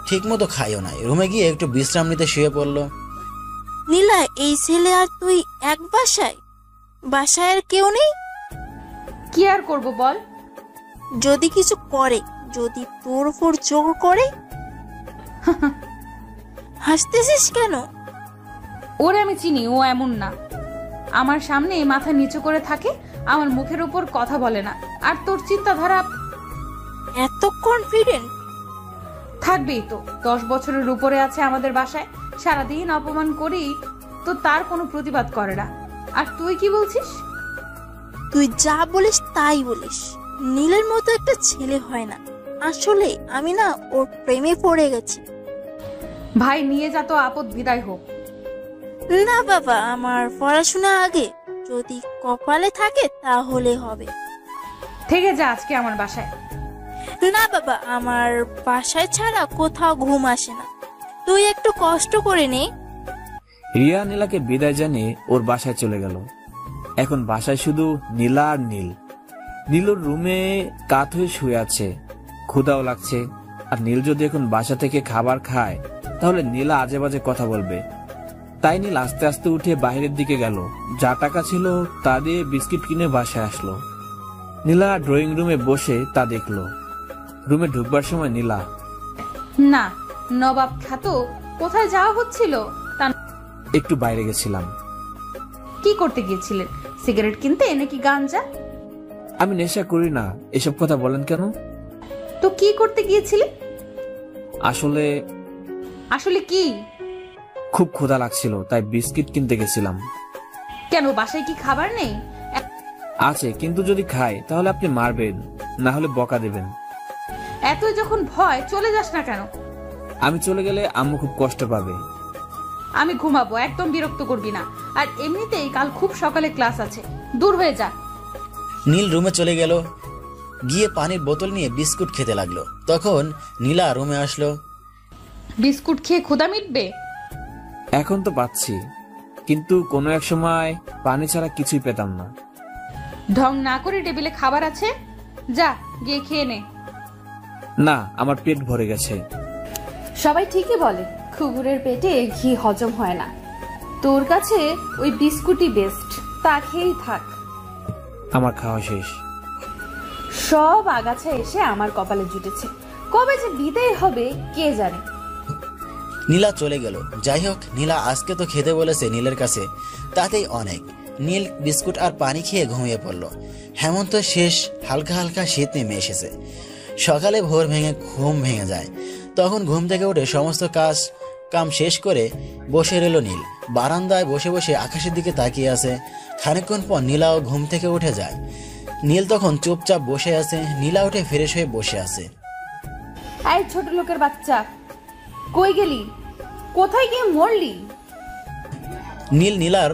ঠিক মতো খাইও নাই। রুমে গিয়ে একটু বিশ্রাম নিতে শুয়ে পড়ল। নীলা, এই ছেলে আর তুই এক বাসায়? বাসায় আর কেউ নেই? কি আর করব বল? যদি কিছু করে, যদি তোর উপর জোর করে? হাসতেছিস কেন? ওরে আমি চিনি, ও এমন না। আমার সামনে মাথা নিচু করে থাকে, আমার মুখের উপর কথা বলে না। আর তোর চিন্তাধারা এত কনফিডেন্ট থাকবেই তো। 10 বছরের উপরে আছে আমাদের বাসায়, সারাদিন অপমান করি তো তার কোনো প্রতিবাদ করে না। আর তুই কি বলছিস? তুই যা বলিস তাই বলিস। নীলের মতো একটা ছেলে হয় না। আসলে আমি না ওর প্রেমে পড়ে গেছি। ভাই নিয়ে যা তো, আপদ বিদায় হোক। না বাবা, আমার পড়াশোনা আগে। যদি কপালে থাকে তাহলে হবে। থেকে যা আজকে আমার বাসায়। না বাবা, আমার বাসায় ছাড়া কোথাও ঘুম আসে না। তুই একটু কষ্ট করে নে। রিয়া নীলাকে বিদায় জানিয়ে ওর বাসায় চলে গেল। এখন বাসায় শুধু নীলা আর নীল। নীলুর রুমে কাত হয়ে শুয়ে আছে, ক্ষুধাও লাগছে। আর নীল যদি এখন বাসা থেকে খাবার খায় তাহলে নীলা আজে বাজে কথা বলবে। তাই নীল আস্তে আস্তে উঠে বাইরের দিকে গেল। যা টাকা ছিল তা দিয়ে বিস্কিট কিনে বাসায় আসলো। নীলা ড্রয়িং রুমে বসে তা দেখলো। রুমে ঢুকবার সময় নীলা, না, নবাব খ্যাত কোথায় যাওয়া হচ্ছিল? তা একটু বাইরে গেছিলাম। কি করতে গিয়েছিলেন? সিগারেট কিনতে নাকি গাঞ্জা? আমি নেশা করি না, এসব কথা বলেন কেন? তো কি করতে গিয়েছিলে? আসলে আসলে কি? খুব ক্ষুধা লাগছিল, তাই বিস্কিট কিনতে গেছিলাম। কেন, বাসায় কি খাবার নেই? আছে, কিন্তু যদি খাই তাহলে আপনি মারবেন, না হলে বকা দেবেন। এতই যখন ভয়, চলে যাস না কেন? আমি চলে গেলে আম্মু খুব কষ্ট পাবে। আমি ঘুমাবো, একদম বিরক্ত করবি না। আর এমনিতেই কাল খুব সকালে ক্লাস আছে, দূর হয়ে যা। নীল রুমে চলে গেল। গিয়ে পানির বোতল নিয়ে বিস্কুট খেতে লাগলো। তখন নীলা রুমে আসলো। বিস্কুট খেয়ে ক্ষুধা মিটবে? এখন তো পাচ্ছি, কিন্তু কোনো এক সময় পানি ছাড়া কিছুই পেতাম না। ঢং না করে টেবিলে খাবার আছে, যা গিয়ে খেয়ে নে। না, আমার পেট ভরে গেছে। সবাই ঠিকই বলে কুকুরের পেটে ঘি হজম হয় না। তোর কাছে ওই বিস্কুটই বেস্ট, তা খেয়েই থাক। আমার খাওয়া শেষ। সব আগাছা এসে আমার কপালে জুটেছে, কবে যে বিদায় হবে কে জানে। নীলা চলে গেল। যাই হোক, নীলা আজকে তো খেতে বলেছে নীলের কাছে, তাতেই অনেক। নীল বিস্কুট আর পানি খেয়ে ঘুমিয়ে পড়ল। হেমন্ত শেষ, হালকা হালকা শীত নেমে এসেছে। সকালে ভোর ভেঙে ঘুম ভেঙে যায়। তখন ঘুম থেকে উঠে সমস্ত কাম শেষ করে বসে রইল নীল। বারান্দায় বসে বসে আকাশের দিকে তাকিয়ে আছে। খানিকক্ষণ পর নীলাও ঘুম থেকে উঠে যায়। নীল তখন চুপচাপ বসে আছে। নীলা উঠে ফ্রেশ হয়ে বসে আছে। এই ছোট লোকের বাচ্চা, কই গেলি? কোথায় গিয়ে মরলি? নীল নীলার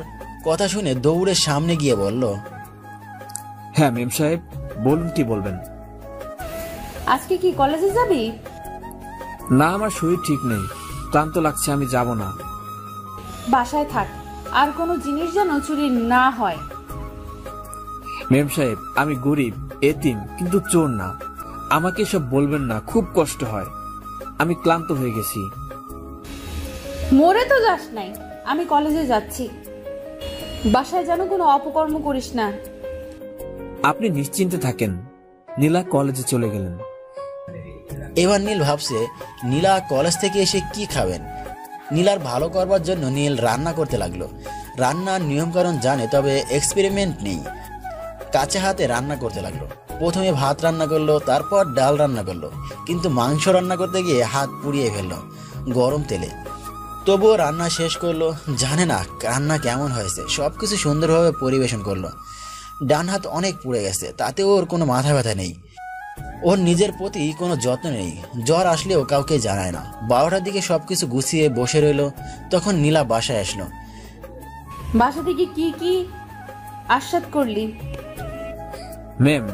কথা শুনে দৌড়ে সামনে গিয়ে বলল, হ্যাঁ মেম সাহেব, বলুন কি বলবেন। আজকে কি কলেজে যাবি? না, আমার শরীর ঠিক নেই, ক্লান্ত লাগছে, আমি যাব না। বাসায় থাক, আর কোনো জিনিস যেন চুরি না হয়। মেম সাহেব, আমি গরিব, এতিম, কিন্তু চোর না। আমাকে সব বলবেন না, খুব কষ্ট হয়। আমি ক্লান্ত হয়ে গেছি। মরে তো যাস নাই, আমি কলেজে যাচ্ছি। বাসায় যেন কোনো অপকর্ম করিস না। আপনি নিশ্চিন্তে থাকেন। নীলা কলেজে চলে গেলেন। এবার নীল ভাবছে নীলা কলেজ থেকে এসে কি খাবেন। নীলার ভালো করবার জন্য নীল রান্না করতে লাগলো। রান্নার নিয়মকানুন জানে, তবে এক্সপেরিমেন্ট নেই। কাঁচা হাতে রান্না করতে লাগলো। প্রথমে ভাত রান্না করলো, তারপর ডাল রান্না করলো, কিন্তু মাংস রান্না করতে গিয়ে হাত পুড়িয়ে ফেললো গরম তেলে। তবুও রান্না শেষ করলো। জানে না রান্না কেমন হয়েছে, সবকিছু সুন্দরভাবে পরিবেশন করলো। ডান হাত অনেক পুড়ে গেছে, তাতে ওর কোনো মাথা ব্যথা নেই। ওর নিজের প্রতি কোনো যত্ন নেই। জ্বর আসলেও কাউকে জানায় না। 12টার দিকে সবকিছু গুছিয়ে বসে রইলো। তখন নীলা বাসায় আসলো। বাসা থেকে কি কি আস্বাদ করলি? ম্যাম,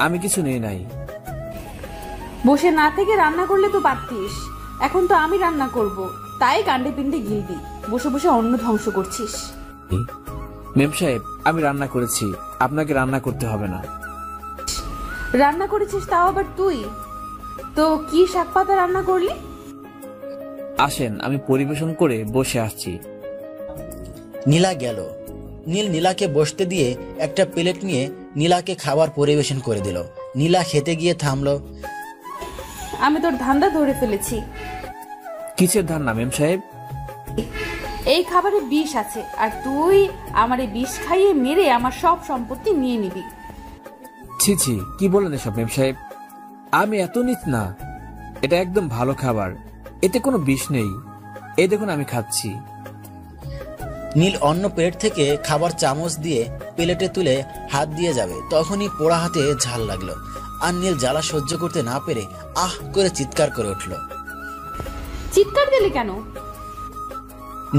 আমি কিছু নেই নাই। বসে না থেকে রান্না করলে তো পারতিস। এখন তো আমি রান্না করব, তাই কাণ্ডে পিণ্ডে গিলবি। বসে বসে অন্ন ধ্বংস করছিস। মেম সাহেব, আমি রান্না করেছি, আপনাকে রান্না করতে হবে না। রান্না করেছিস তাও আবার তুই? তো কি শাক পাতা রান্না করলি? আসেন, আমি পরিবেশন করে বসে আসছি। নীলা গেল। নীল নীলাকে বসতে দিয়ে একটা প্লেট নিয়ে নীলাকে খাবার পরিবেশন করে দিল। নীলা খেতে গিয়ে থামলো। আমি তোর ধান্দা ধরে ফেলেছি। কিসের ধান্না মেম সাহেব? এই খাবারে বিষ আছে, আর তুই আমার এই বিষ খাইয়ে মেরে আমার সব সম্পত্তি নিয়ে নিবি। ছি ছি, কি বলেন এসব মেম সাহেব? আমি এত নিচ না। এটা একদম ভালো খাবার, এতে কোনো বিষ নেই। এই দেখুন আমি খাচ্ছি। নীল অন্য প্লেট থেকে খাবার চামচ দিয়ে প্লেটে তুলে হাত দিয়ে যাবে, তখনই পোড়া হাতে ঝাল লাগলো। আর নীল জ্বালা সহ্য করতে না পেরে আহ করে চিৎকার করে উঠল। চিৎকার দিলি কেন?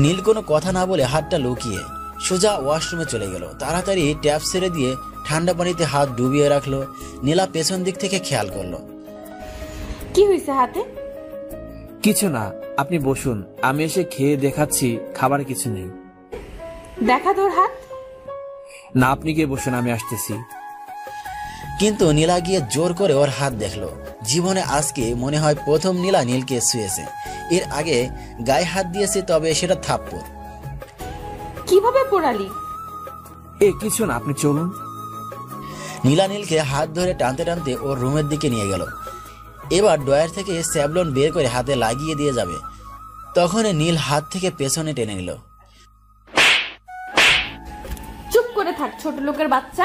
নীল কোনো কথা না বলে হাতটা লুকিয়ে সোজা ওয়াশরুমে চলে গেল। তাড়াতাড়ি ট্যাপ ছেড়ে দিয়ে ঠান্ডা পানিতে হাত ডুবিয়ে রাখলো। নীলা পেছন দিক থেকে খেয়াল করলো। কি হয়েছে হাতে? কিছু না, আপনি বসুন, আমি এসে খেয়ে দেখাচ্ছি খাবারে কিছু নেই। দেখা তোর হাত। না, আপনি গিয়ে বসুন, আমি আসতেছি। কিন্তু নীলা গিয়ে জোর করে ওর হাত দেখলো। জীবনে আজকে মনে হয় প্রথম নীলা নীলকে ছুঁয়েছে। এর আগে গায়ে হাত দিয়েছে, তবে সেটা থাপ্পড়। কিভাবে পোড়ালি? এ কিছু না, আপনি চলুন। নীলা নীলকে হাত ধরে টানতে টানতে ওর রুমের দিকে নিয়ে গেল। এবার ড্রয়ার থেকে স্যাভলন বের করে হাতে লাগিয়ে দিয়ে যাবে, তখন নীল হাত থেকে পেছনে টেনে নিল। চুপ করে থাক ছোট লোকের বাচ্চা।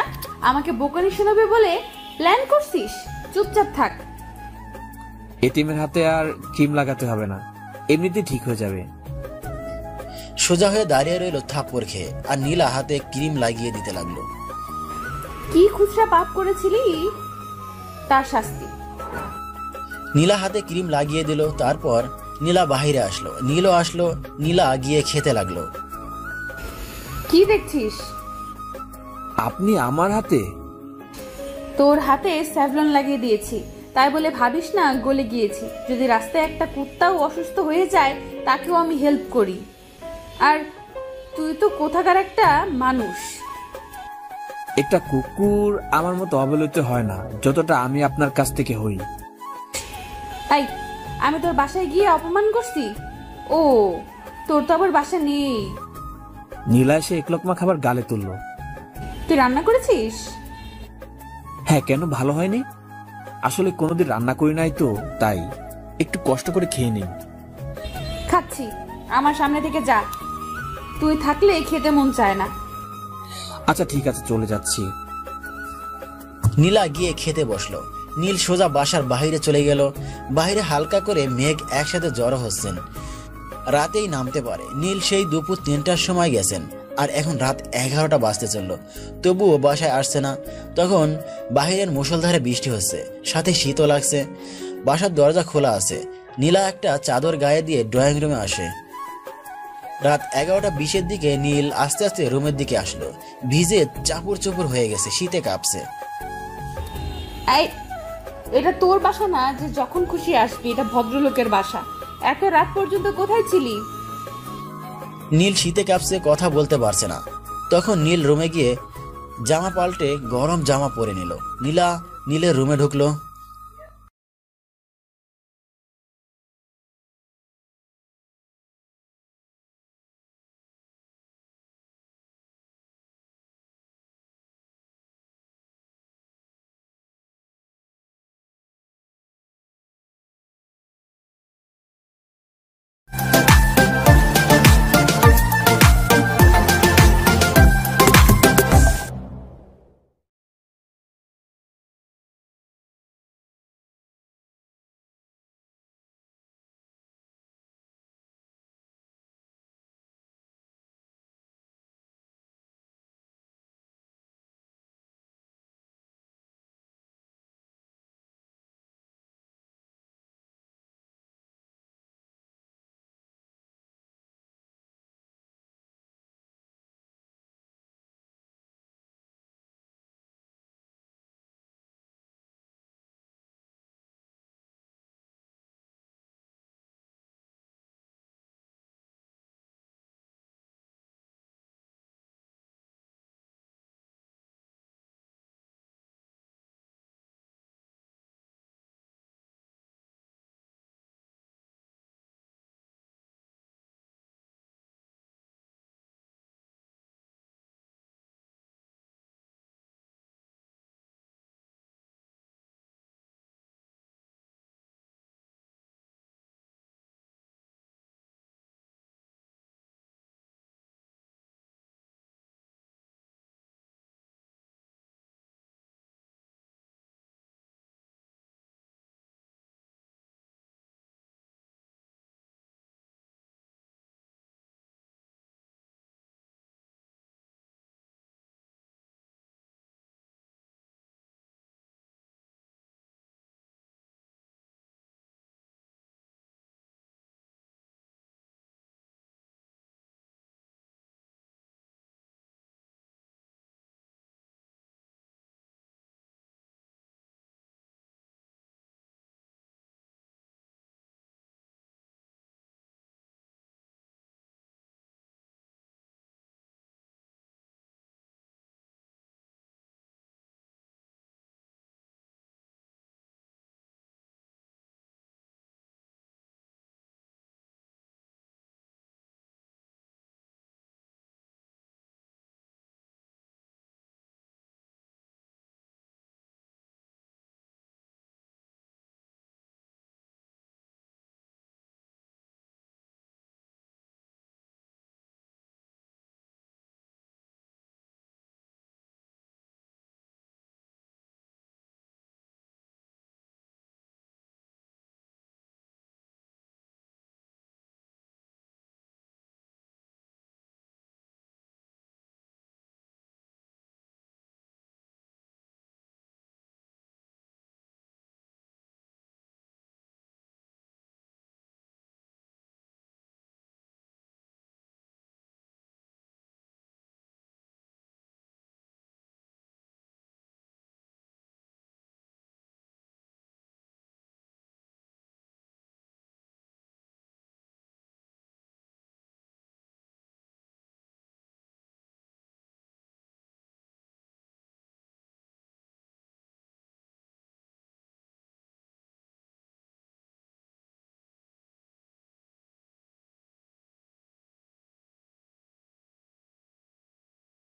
আমাকে বোকানি শোনাবে বলে প্ল্যান করছিস? চুপচাপ থাক। এতিমের হাতে আর ক্রিম লাগাতে হবে না, এমনিতেই ঠিক হয়ে যাবে। সোজা হয়ে দাঁড়িয়ে রইল থাপ্পড় খেয়ে, আর নীলা হাতে ক্রিম লাগিয়ে দিতে লাগলো। কি খুচরা পাপ করেছিলি, তার শাস্তি। নীলা হাতে ক্রিম লাগিয়ে দিল। তারপর নীলা বাহিরে আসলো। নীলও আসলো। নীলা গিয়ে খেতে লাগলো। কি দেখছিস? আপনি আমার হাতে? তোর হাতে স্যাভলন লাগিয়ে দিয়েছি, তাই বলে ভাবিস না গলে গিয়েছি। যদি রাস্তায় একটা কুত্তাও অসুস্থ হয়ে যায়, তাকেও আমি হেল্প করি। আর তুই তো কোথাকার একটা মানুষ। একটা কুকুর আমার মতো অবহেলিত হয় না যতটা আমি আপনার কাছ থেকে হই। এই, আমি তোর বাসায় গিয়ে অপমান করছি? ও, তোর তো আবার বাসা নেই। নীলা এসে এক লোকমা খাবার গালে তুললো। তুই রান্না করেছিস? হ্যাঁ, কেন ভালো হয়নি? আসলে কোনোদিন রান্না করি নাই তো, তাই একটু কষ্ট করে খেয়ে নিন। খাচ্ছি, আমার সামনে থেকে যা। তুই থাকলে খেতে মন চায় না। আচ্ছা ঠিক আছে, চলে যাচ্ছি। নীলা গিয়ে খেতে বসলো। নীল সোজা বাসার বাইরে চলে গেল। বাইরে হালকা করে মেঘ একসাথে জড়ো হচ্ছেন। রাতেই নামতে পারে। নীল সেই দুপুর 3টার সময় গেছেন, আর এখন রাত 11টা বাজতে চললো, তবুও বাসায় আসছে না। তখন বাহিরের মুষলধারে বৃষ্টি হচ্ছে, সাথে শীতও লাগছে। বাসার দরজা খোলা আছে। নীলা একটা চাদর গায়ে দিয়ে ড্রয়িং রুমে আসে। রাত 11:20-এর দিকে নীল আস্তে আস্তে রুমের দিকে আসলো। ভিজে চাপুর চুপুর হয়ে গেছে, শীতে কাঁপছে। এই, এটা তোর বাসা না যে যখন খুশি আসবি। এটা ভদ্রলোকের বাসা। এত রাত পর্যন্ত কোথায় ছিলি? নীল শীতে কাঁপছে, কথা বলতে পারছে না। তখন নীল রুমে গিয়ে জামা পাল্টে গরম জামা পরে নিল। নীলা নীলের রুমে ঢুকলো।